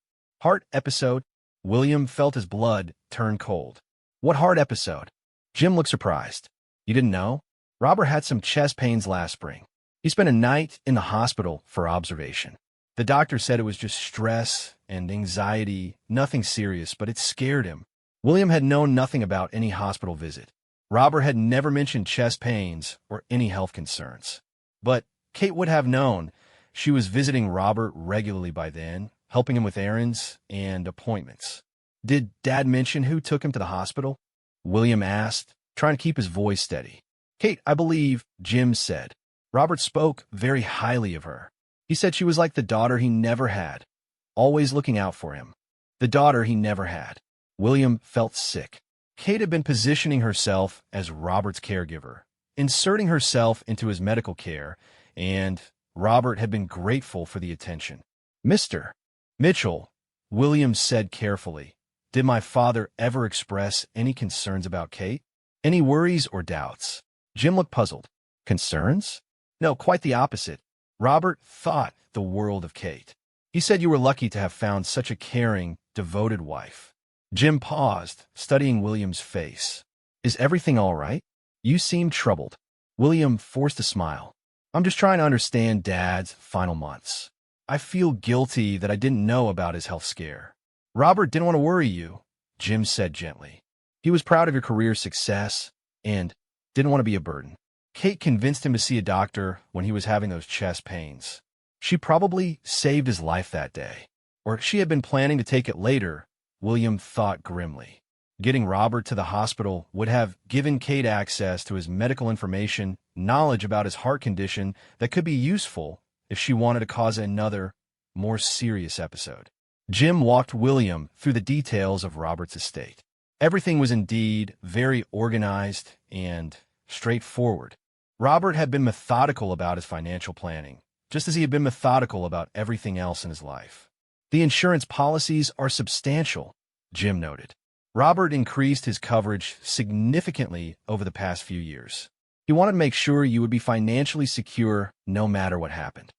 Heart episode? William felt his blood turn cold. What heart episode? Jim looked surprised. You didn't know? Robert had some chest pains last spring. He spent a night in the hospital for observation. The doctor said it was just stress and anxiety, nothing serious, but it scared him. William had known nothing about any hospital visit. Robert had never mentioned chest pains or any health concerns. But Kate would have known. She was visiting Robert regularly by then, helping him with errands and appointments. "Did Dad mention who took him to the hospital?" William asked, trying to keep his voice steady. "Kate, I believe," Jim said. Robert spoke very highly of her. He said she was like the daughter he never had, always looking out for him. The daughter he never had. William felt sick. Kate had been positioning herself as Robert's caregiver, inserting herself into his medical care, and Robert had been grateful for the attention. "Mr. Mitchell," William said carefully, "did my father ever express any concerns about Kate? Any worries or doubts?" Jim looked puzzled. "Concerns? No, quite the opposite. Robert thought the world of Kate. He said you were lucky to have found such a caring, devoted wife." Jim paused, studying William's face. "Is everything all right? You seem troubled." William forced a smile. "I'm just trying to understand Dad's final months. I feel guilty that I didn't know about his health scare." "Robert didn't want to worry you," Jim said gently. "He was proud of your career success and didn't want to be a burden. Kate convinced him to see a doctor when he was having those chest pains. She probably saved his life that day. Or she had been planning to take it later," William thought grimly. Getting Robert to the hospital would have given Kate access to his medical information, knowledge about his heart condition that could be useful if she wanted to cause another, more serious episode. Jim walked William through the details of Robert's estate. Everything was indeed very organized and straightforward. Robert had been methodical about his financial planning, just as he had been methodical about everything else in his life. "The insurance policies are substantial," Jim noted. Robert increased his coverage significantly over the past few years. He wanted to make sure you would be financially secure no matter what happened.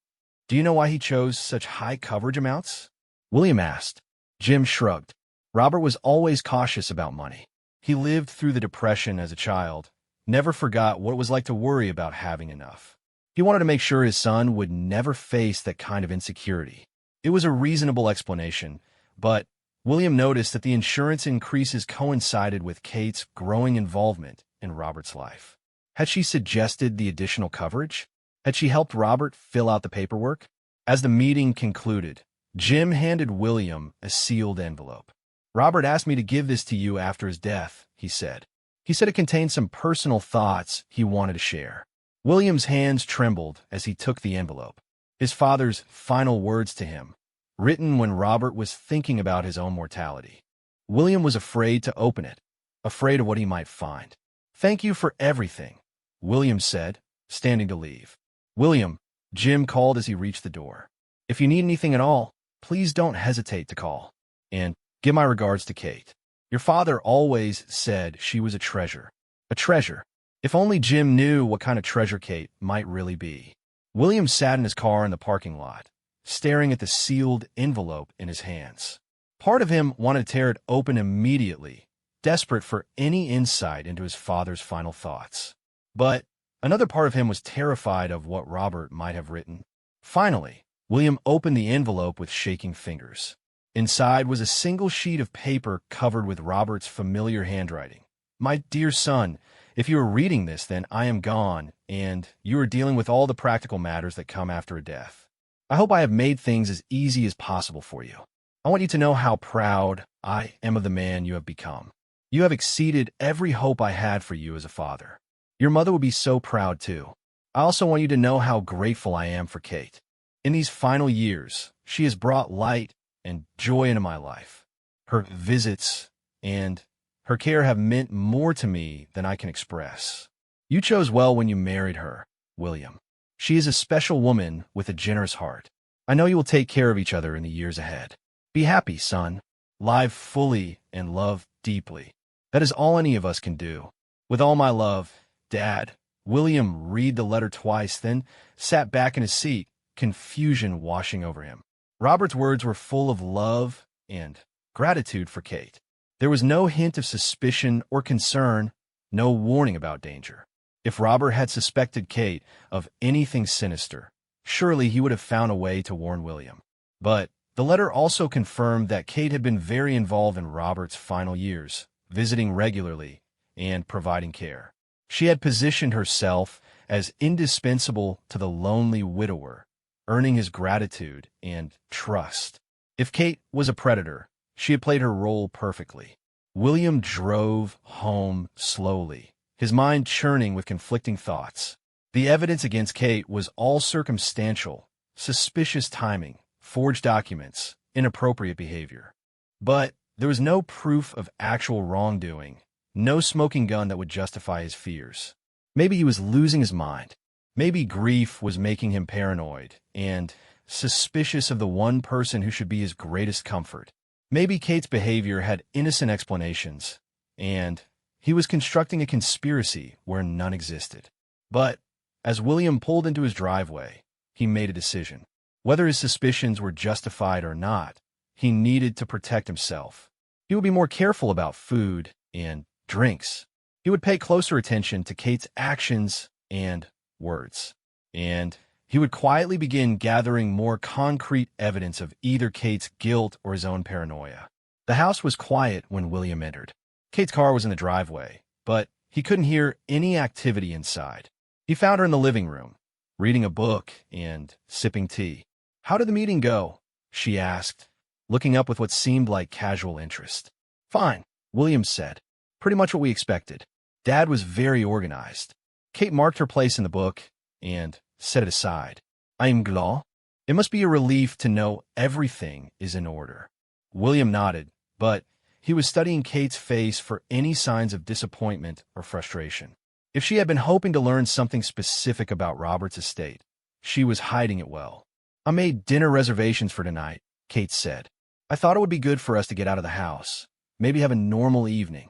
"Do you know why he chose such high coverage amounts?" William asked. Jim shrugged. Robert was always cautious about money. He lived through the Depression as a child, never forgot what it was like to worry about having enough. He wanted to make sure his son would never face that kind of insecurity. It was a reasonable explanation, but William noticed that the insurance increases coincided with Kate's growing involvement in Robert's life. Had she suggested the additional coverage? Had she helped Robert fill out the paperwork? As the meeting concluded, Jim handed William a sealed envelope. "Robert asked me to give this to you after his death," he said. "He said it contained some personal thoughts he wanted to share." William's hands trembled as he took the envelope. His father's final words to him, written when Robert was thinking about his own mortality. William was afraid to open it, afraid of what he might find. "Thank you for everything," William said, standing to leave. "William," Jim called as he reached the door. "If you need anything at all, please don't hesitate to call. And give my regards to Kate. Your father always said she was a treasure." A treasure. If only Jim knew what kind of treasure Kate might really be. William sat in his car in the parking lot, staring at the sealed envelope in his hands. Part of him wanted to tear it open immediately, desperate for any insight into his father's final thoughts. But another part of him was terrified of what Robert might have written. Finally, William opened the envelope with shaking fingers. Inside was a single sheet of paper covered with Robert's familiar handwriting. "My dear son, if you are reading this, then I am gone, and you are dealing with all the practical matters that come after a death. I hope I have made things as easy as possible for you. I want you to know how proud I am of the man you have become. You have exceeded every hope I had for you as a father. Your mother would be so proud, too. I also want you to know how grateful I am for Kate. In these final years, she has brought light and joy into my life. Her visits and her care have meant more to me than I can express. You chose well when you married her, William. She is a special woman with a generous heart. I know you will take care of each other in the years ahead. Be happy, son. Live fully and love deeply. That is all any of us can do. With all my love, Dad." William read the letter twice, then sat back in his seat, confusion washing over him. Robert's words were full of love and gratitude for Kate. There was no hint of suspicion or concern, no warning about danger. If Robert had suspected Kate of anything sinister, surely he would have found a way to warn William. But The letter also confirmed that Kate had been very involved in Robert's final years, visiting regularly and providing care. She had positioned herself as indispensable to the lonely widower, earning his gratitude and trust. If Kate was a predator, she had played her role perfectly. William drove home slowly, his mind churning with conflicting thoughts. The evidence against Kate was all circumstantial, suspicious timing, forged documents, inappropriate behavior. But there was no proof of actual wrongdoing, no smoking gun that would justify his fears. Maybe he was losing his mind. Maybe grief was making him paranoid and suspicious of the one person who should be his greatest comfort. Maybe Kate's behavior had innocent explanations, and he was constructing a conspiracy where none existed. But as William pulled into his driveway, he made a decision. Whether his suspicions were justified or not, he needed to protect himself. He would be more careful about food and drinks. He would pay closer attention to Kate's actions and words. And he would quietly begin gathering more concrete evidence of either Kate's guilt or his own paranoia. The house was quiet when William entered. Kate's car was in the driveway, but he couldn't hear any activity inside. He found her in the living room, reading a book and sipping tea. "How did the meeting go?" she asked, looking up with what seemed like casual interest. "Fine," William said. "Pretty much what we expected." Dad was very organized. Kate marked her place in the book and set it aside. "I'm glad. It must be a relief to know everything is in order." William nodded, but he was studying Kate's face for any signs of disappointment or frustration. If she had been hoping to learn something specific about Robert's estate, she was hiding it well. "I made dinner reservations for tonight," Kate said. "I thought it would be good for us to get out of the house, maybe have a normal evening."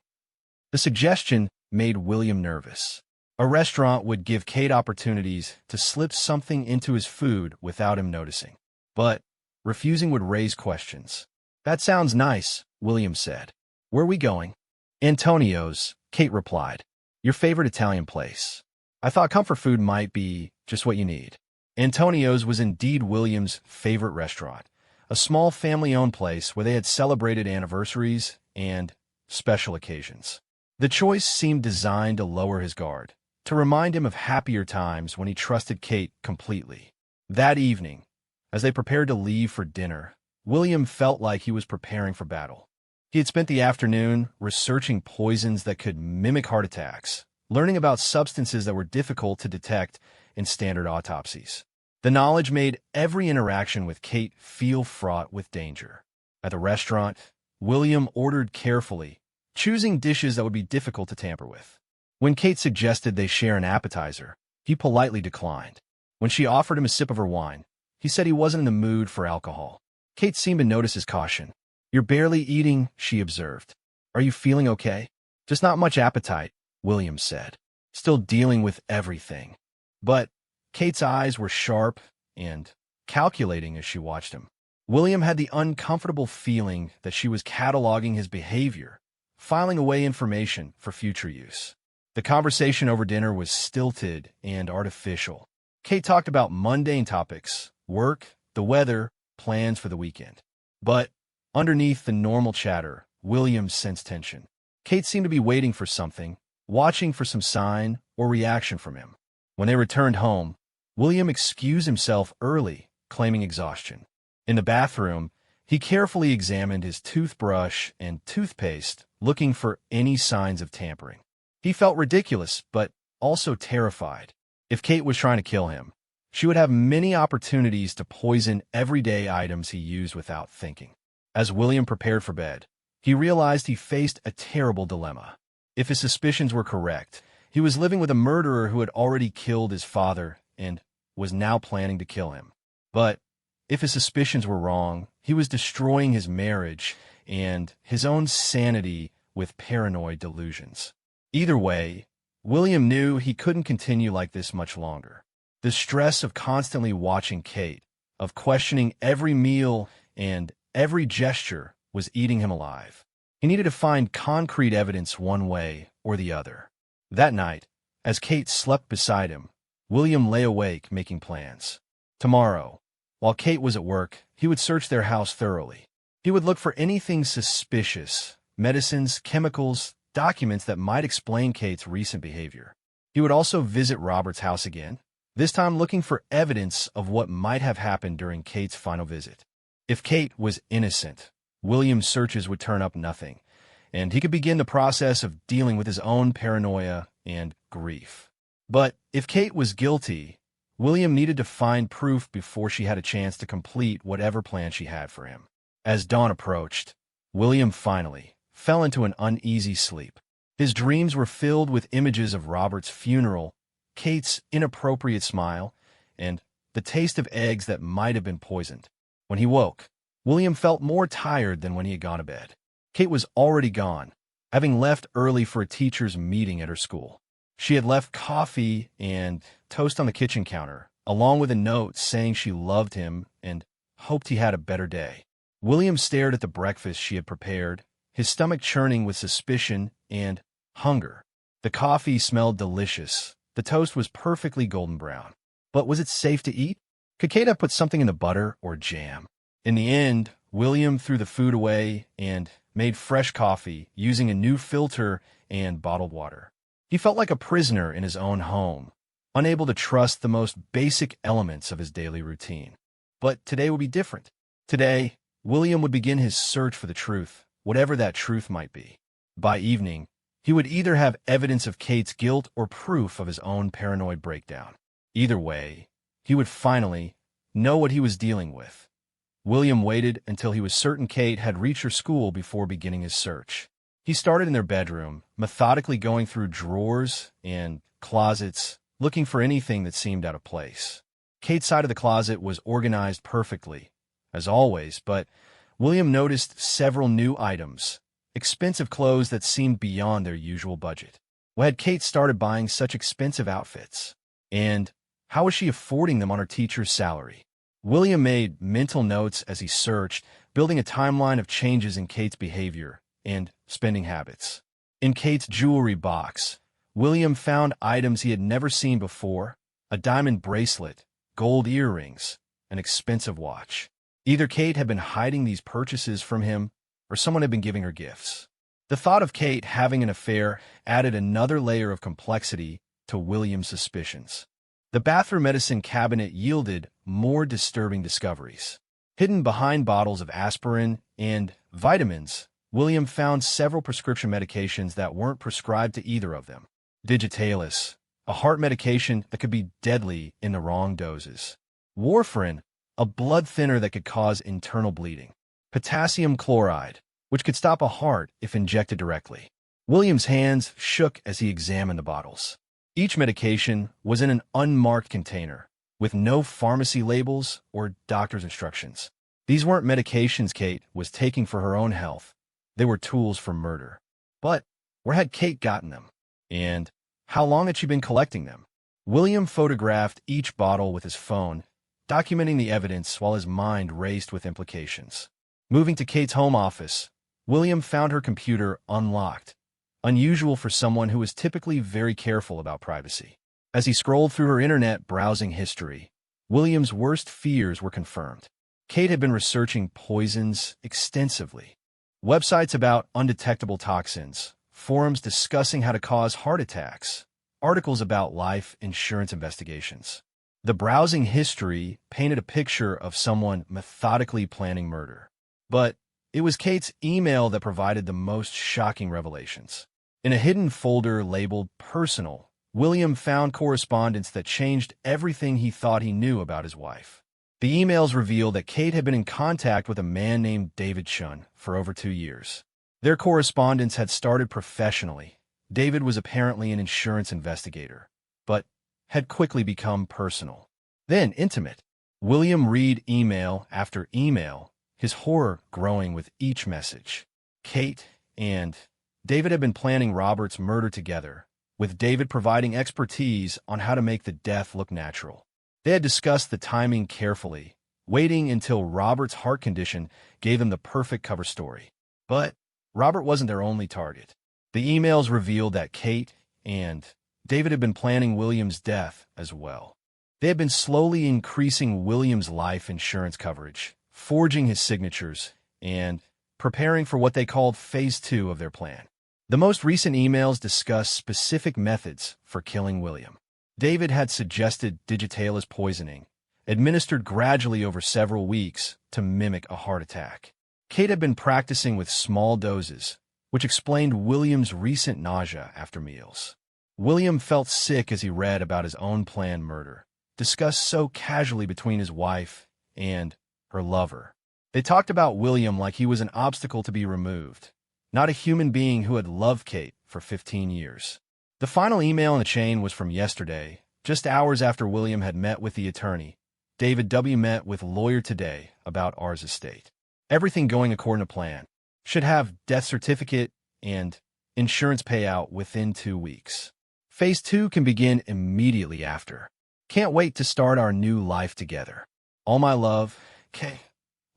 The suggestion made William nervous. A restaurant would give Kate opportunities to slip something into his food without him noticing. But refusing would raise questions. "That sounds nice," William said. "Where are we going?" "Antonio's," Kate replied. "Your favorite Italian place. I thought comfort food might be just what you need." Antonio's was indeed William's favorite restaurant, a small family-owned place where they had celebrated anniversaries and special occasions. The choice seemed designed to lower his guard, to remind him of happier times when he trusted Kate completely. That evening, as they prepared to leave for dinner, William felt like he was preparing for battle. He had spent the afternoon researching poisons that could mimic heart attacks, learning about substances that were difficult to detect in standard autopsies. The knowledge made every interaction with Kate feel fraught with danger. At the restaurant, William ordered carefully, choosing dishes that would be difficult to tamper with. When Kate suggested they share an appetizer, he politely declined. When she offered him a sip of her wine, he said he wasn't in the mood for alcohol. Kate seemed to notice his caution. "You're barely eating," she observed. "Are you feeling okay?" "Just not much appetite," William said, still dealing with everything. But Kate's eyes were sharp and calculating as she watched him. William had the uncomfortable feeling that she was cataloging his behavior, filing away information for future use. The conversation over dinner was stilted and artificial. Kate talked about mundane topics, work, the weather, plans for the weekend. But underneath the normal chatter, William sensed tension. Kate seemed to be waiting for something, watching for some sign or reaction from him. When they returned home, William excused himself early, claiming exhaustion. In the bathroom, he carefully examined his toothbrush and toothpaste, looking for any signs of tampering. He felt ridiculous, but also terrified. If Kate was trying to kill him, she would have many opportunities to poison everyday items he used without thinking. As William prepared for bed, he realized he faced a terrible dilemma. If his suspicions were correct, he was living with a murderer who had already killed his father and was now planning to kill him. But if his suspicions were wrong, he was destroying his marriage and his own sanity with paranoid delusions. Either way, William knew he couldn't continue like this much longer. The stress of constantly watching Kate, of questioning every meal and every gesture, was eating him alive. He needed to find concrete evidence one way or the other. That night, as Kate slept beside him, William lay awake making plans. Tomorrow, While Kate was at work, he would search their house thoroughly. He would look for anything suspicious, medicines, chemicals, documents that might explain Kate's recent behavior. He would also visit Robert's house again, this time looking for evidence of what might have happened during Kate's final visit. If Kate was innocent, William's searches would turn up nothing, and he could begin the process of dealing with his own paranoia and grief. But if Kate was guilty, William needed to find proof before she had a chance to complete whatever plan she had for him. As dawn approached, William finally fell into an uneasy sleep. His dreams were filled with images of Robert's funeral, Kate's inappropriate smile, and the taste of eggs that might have been poisoned. When he woke, William felt more tired than when he had gone to bed. Kate was already gone, having left early for a teacher's meeting at her school. She had left coffee and toast on the kitchen counter, along with a note saying she loved him and hoped he had a better day. William stared at the breakfast she had prepared, his stomach churning with suspicion and hunger. The coffee smelled delicious. The toast was perfectly golden brown. But was it safe to eat? Could Kate have put something in the butter or jam? In the end, William threw the food away and made fresh coffee using a new filter and bottled water. He felt like a prisoner in his own home, unable to trust the most basic elements of his daily routine. But today would be different. Today, William would begin his search for the truth, whatever that truth might be. By evening, he would either have evidence of Kate's guilt or proof of his own paranoid breakdown. Either way, he would finally know what he was dealing with. William waited until he was certain Kate had reached her school before beginning his search. He started in their bedroom, methodically going through drawers and closets, looking for anything that seemed out of place. Kate's side of the closet was organized perfectly, as always, but William noticed several new items, expensive clothes that seemed beyond their usual budget. Why had Kate started buying such expensive outfits? And how was she affording them on her teacher's salary? William made mental notes as he searched, building a timeline of changes in Kate's behavior and spending habits. In Kate's jewelry box, William found items he had never seen before: a diamond bracelet, gold earrings, an expensive watch. Either Kate had been hiding these purchases from him, or someone had been giving her gifts. The thought of Kate having an affair added another layer of complexity to William's suspicions. The bathroom medicine cabinet yielded more disturbing discoveries. Hidden behind bottles of aspirin and vitamins, William found several prescription medications that weren't prescribed to either of them. Digitalis, a heart medication that could be deadly in the wrong doses. Warfarin, a blood thinner that could cause internal bleeding. Potassium chloride, which could stop a heart if injected directly. William's hands shook as he examined the bottles. Each medication was in an unmarked container, with no pharmacy labels or doctor's instructions. These weren't medications Kate was taking for her own health. They were tools for murder. But where had Kate gotten them? And how long had she been collecting them? William photographed each bottle with his phone, documenting the evidence while his mind raced with implications. Moving to Kate's home office, William found her computer unlocked, unusual for someone who was typically very careful about privacy. As he scrolled through her internet browsing history, William's worst fears were confirmed. Kate had been researching poisons extensively. Websites about undetectable toxins, forums discussing how to cause heart attacks, articles about life insurance investigations. The browsing history painted a picture of someone methodically planning murder. But it was Kate's email that provided the most shocking revelations. In a hidden folder labeled Personal, William found correspondence that changed everything he thought he knew about his wife. The emails revealed that Kate had been in contact with a man named David Shun for over 2 years. Their correspondence had started professionally. David was apparently an insurance investigator, but had quickly become personal, then intimate. William read email after email, his horror growing with each message. Kate and David had been planning Robert's murder together, with David providing expertise on how to make the death look natural. They had discussed the timing carefully, waiting until Robert's heart condition gave him the perfect cover story. But Robert wasn't their only target. The emails revealed that Kate and David had been planning William's death as well. They had been slowly increasing William's life insurance coverage, forging his signatures, and preparing for what they called Phase 2 of their plan. The most recent emails discussed specific methods for killing William. David had suggested digitalis poisoning, administered gradually over several weeks to mimic a heart attack. Kate had been practicing with small doses, which explained William's recent nausea after meals. William felt sick as he read about his own planned murder, discussed so casually between his wife and her lover. They talked about William like he was an obstacle to be removed, not a human being who had loved Kate for 15 years. The final email in the chain was from yesterday, just hours after William had met with the attorney. David W. met with lawyer today about R's estate. Everything going according to plan. Should have death certificate and insurance payout within 2 weeks. Phase 2 can begin immediately after. Can't wait to start our new life together. All my love, Kate.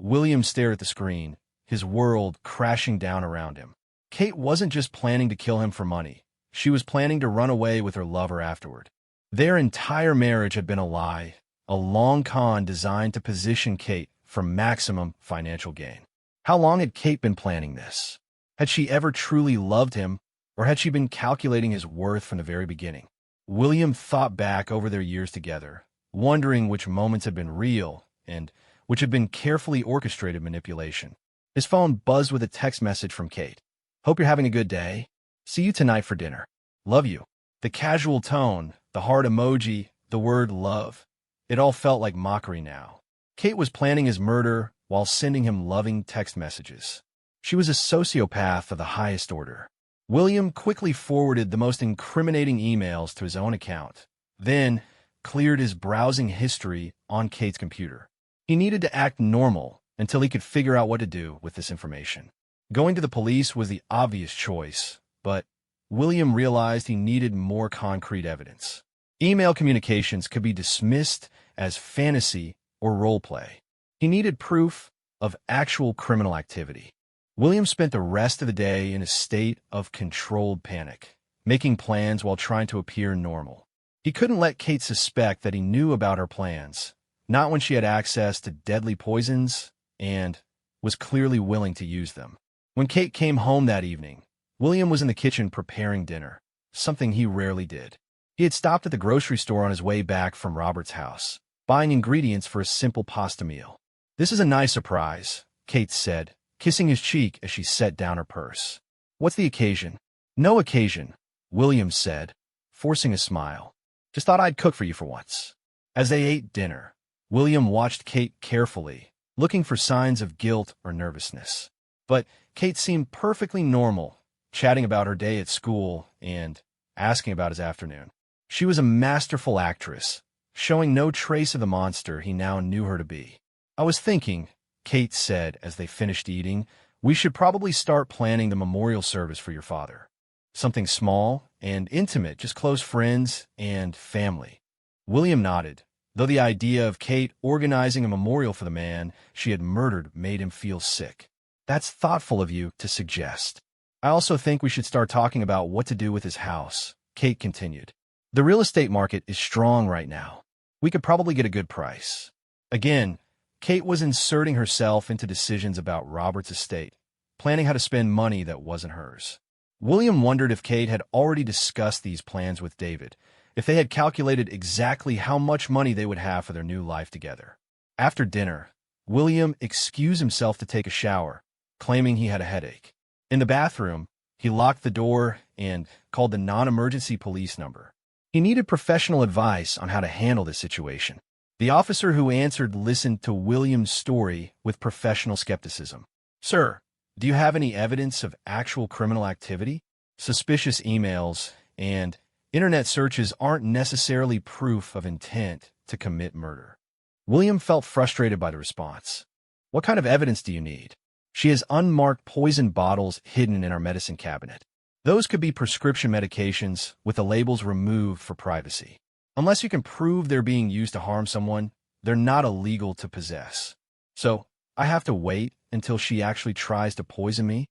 William stared at the screen, his world crashing down around him. Kate wasn't just planning to kill him for money. She was planning to run away with her lover afterward. Their entire marriage had been a lie, a long con designed to position Kate for maximum financial gain. How long had Kate been planning this? Had she ever truly loved him, or had she been calculating his worth from the very beginning? William thought back over their years together, wondering which moments had been real and which had been carefully orchestrated manipulation. His phone buzzed with a text message from Kate. Hope you're having a good day. See you tonight for dinner. Love you. The casual tone, the heart emoji, the word love. It all felt like mockery now. Kate was planning his murder while sending him loving text messages. She was a sociopath of the highest order. William quickly forwarded the most incriminating emails to his own account, then cleared his browsing history on Kate's computer. He needed to act normal until he could figure out what to do with this information. Going to the police was the obvious choice, but William realized he needed more concrete evidence. Email communications could be dismissed as fantasy or role play. He needed proof of actual criminal activity. William spent the rest of the day in a state of controlled panic, making plans while trying to appear normal. He couldn't let Kate suspect that he knew about her plans, not when she had access to deadly poisons and was clearly willing to use them. When Kate came home that evening, William was in the kitchen preparing dinner, something he rarely did. He had stopped at the grocery store on his way back from Robert's house, buying ingredients for a simple pasta meal. "This is a nice surprise," Kate said, kissing his cheek as she set down her purse. "What's the occasion?" "No occasion," William said, forcing a smile. "Just thought I'd cook for you for once." As they ate dinner, William watched Kate carefully, looking for signs of guilt or nervousness. But Kate seemed perfectly normal, chatting about her day at school and asking about his afternoon. She was a masterful actress, showing no trace of the monster he now knew her to be. "I was thinking," Kate said as they finished eating, "we should probably start planning the memorial service for your father. Something small and intimate, just close friends and family." William nodded, though the idea of Kate organizing a memorial for the man she had murdered made him feel sick. "That's thoughtful of you to suggest. I also think we should start talking about what to do with his house," Kate continued. "The real estate market is strong right now. We could probably get a good price." Again, Kate was inserting herself into decisions about Robert's estate, planning how to spend money that wasn't hers. William wondered if Kate had already discussed these plans with David, if they had calculated exactly how much money they would have for their new life together. After dinner, William excused himself to take a shower, claiming he had a headache. In the bathroom, he locked the door and called the non-emergency police number. He needed professional advice on how to handle this situation. The officer who answered listened to William's story with professional skepticism. "Sir, do you have any evidence of actual criminal activity? Suspicious emails and internet searches aren't necessarily proof of intent to commit murder." William felt frustrated by the response. "What kind of evidence do you need?" "She has unmarked poison bottles hidden in our medicine cabinet. Those could be prescription medications with the labels removed for privacy. Unless you can prove they're being used to harm someone, they're not illegal to possess. So, I have to wait until she actually tries to poison me?"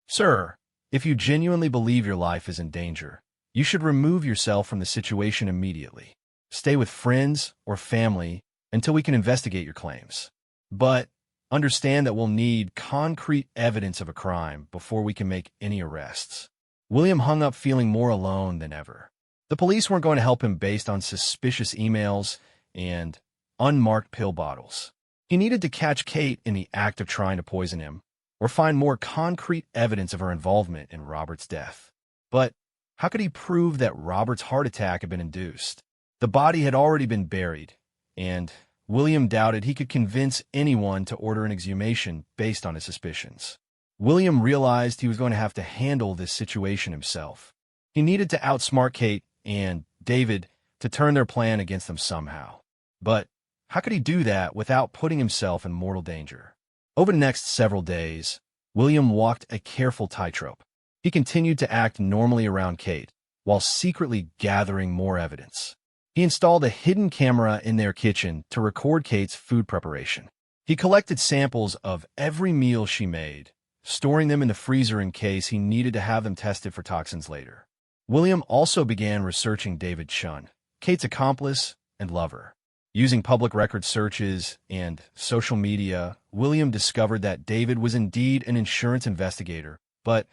"Sir, if you genuinely believe your life is in danger, you should remove yourself from the situation immediately." Stay with friends or family until we can investigate your claims. But understand that we'll need concrete evidence of a crime before we can make any arrests." William hung up feeling more alone than ever. The police weren't going to help him based on suspicious emails and unmarked pill bottles. He needed to catch Kate in the act of trying to poison him, or find more concrete evidence of her involvement in Robert's death. But how could he prove that Robert's heart attack had been induced? The body had already been buried, and William doubted he could convince anyone to order an exhumation based on his suspicions. William realized he was going to have to handle this situation himself. He needed to outsmart Kate and David to turn their plan against them somehow. But how could he do that without putting himself in mortal danger? Over the next several days, William walked a careful tightrope. He continued to act normally around Kate, while secretly gathering more evidence. He installed a hidden camera in their kitchen to record Kate's food preparation. He collected samples of every meal she made, storing them in the freezer in case he needed to have them tested for toxins later. William also began researching David Chun, Kate's accomplice and lover. Using public record searches and social media, William discovered that David was indeed an insurance investigator, but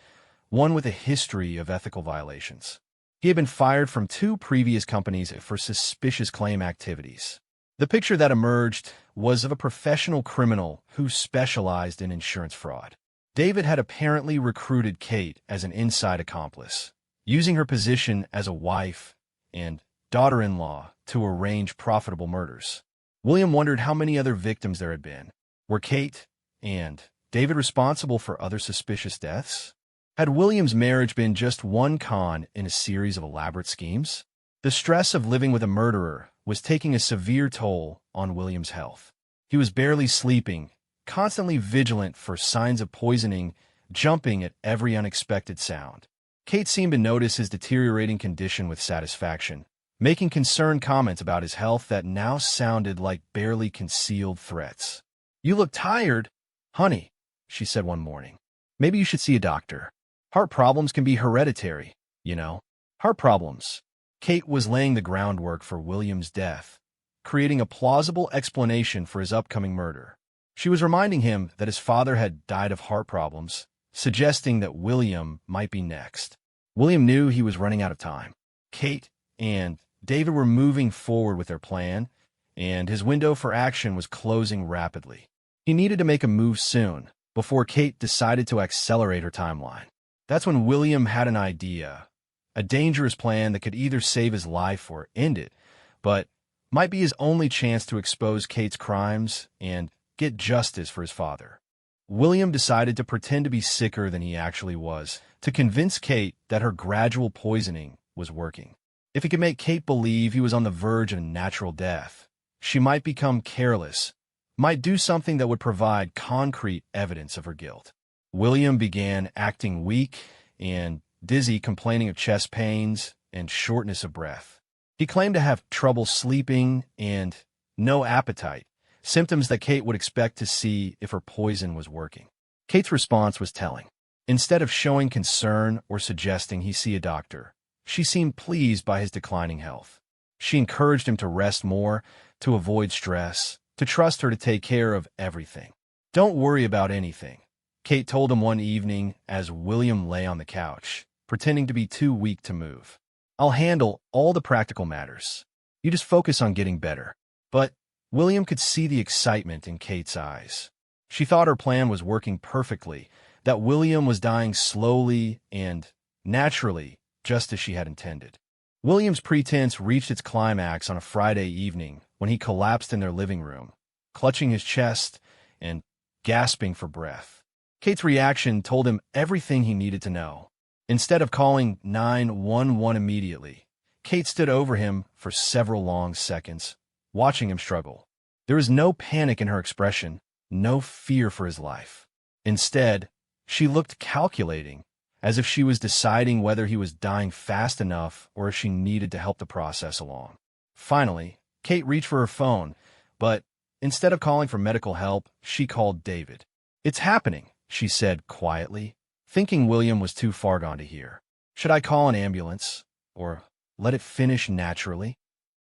one with a history of ethical violations. He had been fired from 2 previous companies for suspicious claim activities. The picture that emerged was of a professional criminal who specialized in insurance fraud. David had apparently recruited Kate as an inside accomplice, using her position as a wife and daughter-in-law to arrange profitable murders. William wondered how many other victims there had been. Were Kate and David responsible for other suspicious deaths? Had William's marriage been just one con in a series of elaborate schemes? The stress of living with a murderer was taking a severe toll on William's health. He was barely sleeping, constantly vigilant for signs of poisoning, jumping at every unexpected sound. Kate seemed to notice his deteriorating condition with satisfaction, making concerned comments about his health that now sounded like barely concealed threats. "You look tired, honey," she said one morning. "Maybe you should see a doctor. Heart problems can be hereditary, you know." Heart problems. Kate was laying the groundwork for William's death, creating a plausible explanation for his upcoming murder. She was reminding him that his father had died of heart problems, suggesting that William might be next. William knew he was running out of time. Kate and David were moving forward with their plan, and his window for action was closing rapidly. He needed to make a move soon, before Kate decided to accelerate her timeline. That's when William had an idea, a dangerous plan that could either save his life or end it, but might be his only chance to expose Kate's crimes and get justice for his father. William decided to pretend to be sicker than he actually was, to convince Kate that her gradual poisoning was working. If he could make Kate believe he was on the verge of a natural death, she might become careless, might do something that would provide concrete evidence of her guilt. William began acting weak and dizzy, complaining of chest pains and shortness of breath. He claimed to have trouble sleeping and no appetite, symptoms that Kate would expect to see if her poison was working. Kate's response was telling. Instead of showing concern or suggesting he see a doctor, she seemed pleased by his declining health. She encouraged him to rest more, to avoid stress, to trust her to take care of everything. "Don't worry about anything," Kate told him one evening as William lay on the couch, pretending to be too weak to move. "I'll handle all the practical matters. You just focus on getting better." But William could see the excitement in Kate's eyes. She thought her plan was working perfectly, that William was dying slowly and naturally, just as she had intended. William's pretense reached its climax on a Friday evening when he collapsed in their living room, clutching his chest and gasping for breath. Kate's reaction told him everything he needed to know. Instead of calling 911 immediately, Kate stood over him for several long seconds, watching him struggle. There was no panic in her expression, no fear for his life. Instead, she looked calculating, as if she was deciding whether he was dying fast enough or if she needed to help the process along. Finally, Kate reached for her phone, but instead of calling for medical help, she called David. "It's happening," she said quietly, thinking William was too far gone to hear. "Should I call an ambulance, or let it finish naturally?"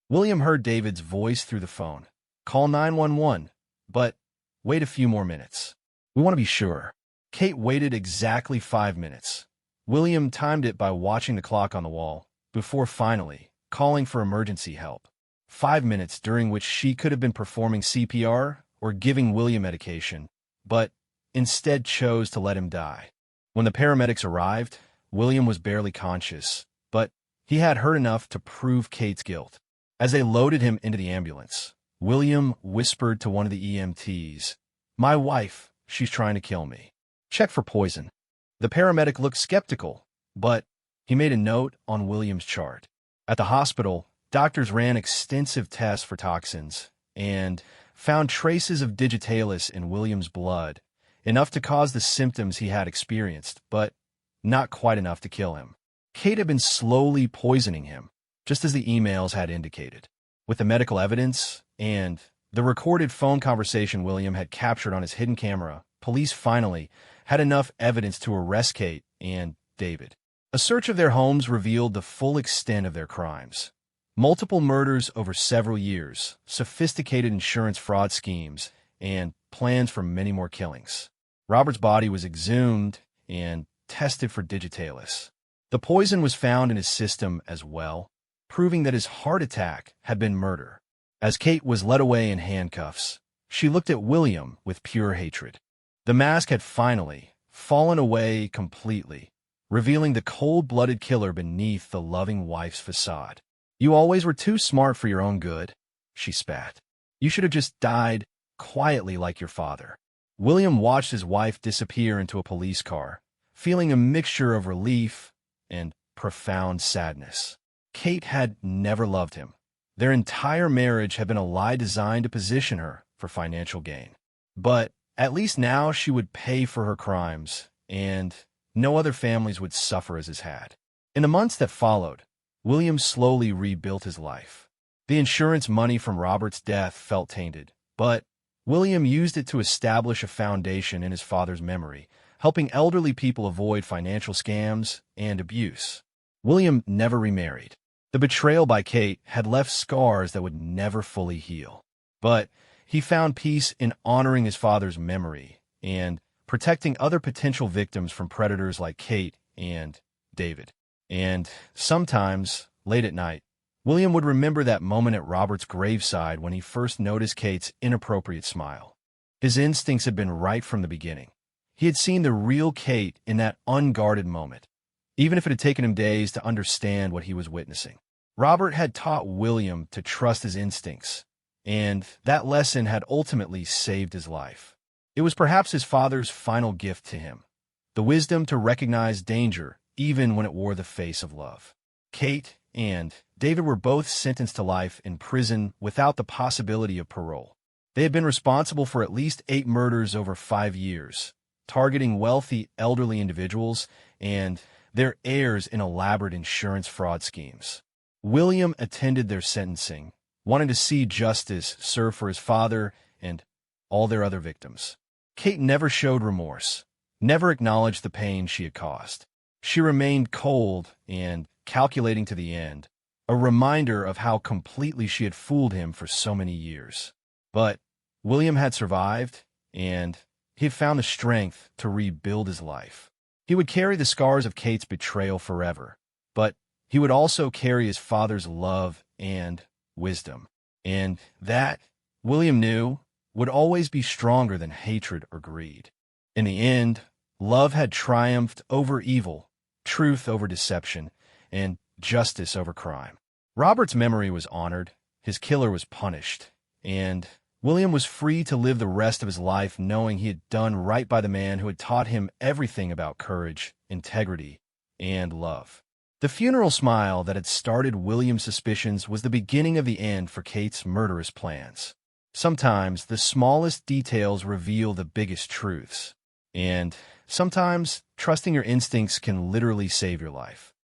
William heard David's voice through the phone. "Call 911, but wait a few more minutes. We want to be sure." Kate waited exactly 5 minutes. William timed it by watching the clock on the wall, before finally calling for emergency help. 5 minutes during which she could have been performing CPR or giving William medication, but instead chose to let him die. When the paramedics arrived, William was barely conscious, but he had heard enough to prove Kate's guilt. As they loaded him into the ambulance, William whispered to one of the EMTs, "My wife, she's trying to kill me. Check for poison." The paramedic looked skeptical, but he made a note on William's chart. At the hospital, doctors ran extensive tests for toxins and found traces of digitalis in William's blood, enough to cause the symptoms he had experienced, but not quite enough to kill him. Kate had been slowly poisoning him, just as the emails had indicated. With the medical evidence and the recorded phone conversation William had captured on his hidden camera, police finally had enough evidence to arrest Kate and David. A search of their homes revealed the full extent of their crimes. Multiple murders over several years, sophisticated insurance fraud schemes, and plans for many more killings. Robert's body was exhumed and tested for digitalis. The poison was found in his system as well, proving that his heart attack had been murder. As Kate was led away in handcuffs, she looked at William with pure hatred. The mask had finally fallen away completely, revealing the cold-blooded killer beneath the loving wife's facade. "You always were too smart for your own good," she spat. "You should have just died quietly like your father." William watched his wife disappear into a police car, feeling a mixture of relief and profound sadness. Kate had never loved him. Their entire marriage had been a lie designed to position her for financial gain. But at least now she would pay for her crimes, and no other families would suffer as his had. In the months that followed, William slowly rebuilt his life. The insurance money from Robert's death felt tainted, but William used it to establish a foundation in his father's memory, helping elderly people avoid financial scams and abuse. William never remarried. The betrayal by Kate had left scars that would never fully heal. But he found peace in honoring his father's memory and protecting other potential victims from predators like Kate and David. And sometimes, late at night, William would remember that moment at Robert's graveside when he first noticed Kate's inappropriate smile. His instincts had been right from the beginning. He had seen the real Kate in that unguarded moment, even if it had taken him days to understand what he was witnessing. Robert had taught William to trust his instincts, and that lesson had ultimately saved his life. It was perhaps his father's final gift to him, the wisdom to recognize danger even when it wore the face of love. Kate and David were both sentenced to life in prison without the possibility of parole. They had been responsible for at least 8 murders over 5 years, targeting wealthy elderly individuals and their heirs in elaborate insurance fraud schemes. William attended their sentencing, wanting to see justice served for his father and all their other victims. Kate never showed remorse, never acknowledged the pain she had caused. She remained cold and calculating to the end, a reminder of how completely she had fooled him for so many years. But William had survived, and he had found the strength to rebuild his life. He would carry the scars of Kate's betrayal forever, but he would also carry his father's love and wisdom. And that, William knew, would always be stronger than hatred or greed. In the end, love had triumphed over evil, truth over deception, and justice over crime. Robert's memory was honored, his killer was punished, and William was free to live the rest of his life knowing he had done right by the man who had taught him everything about courage, integrity, and love. The funeral smile that had started William's suspicions was the beginning of the end for Kate's murderous plans. Sometimes the smallest details reveal the biggest truths, and sometimes trusting your instincts can literally save your life.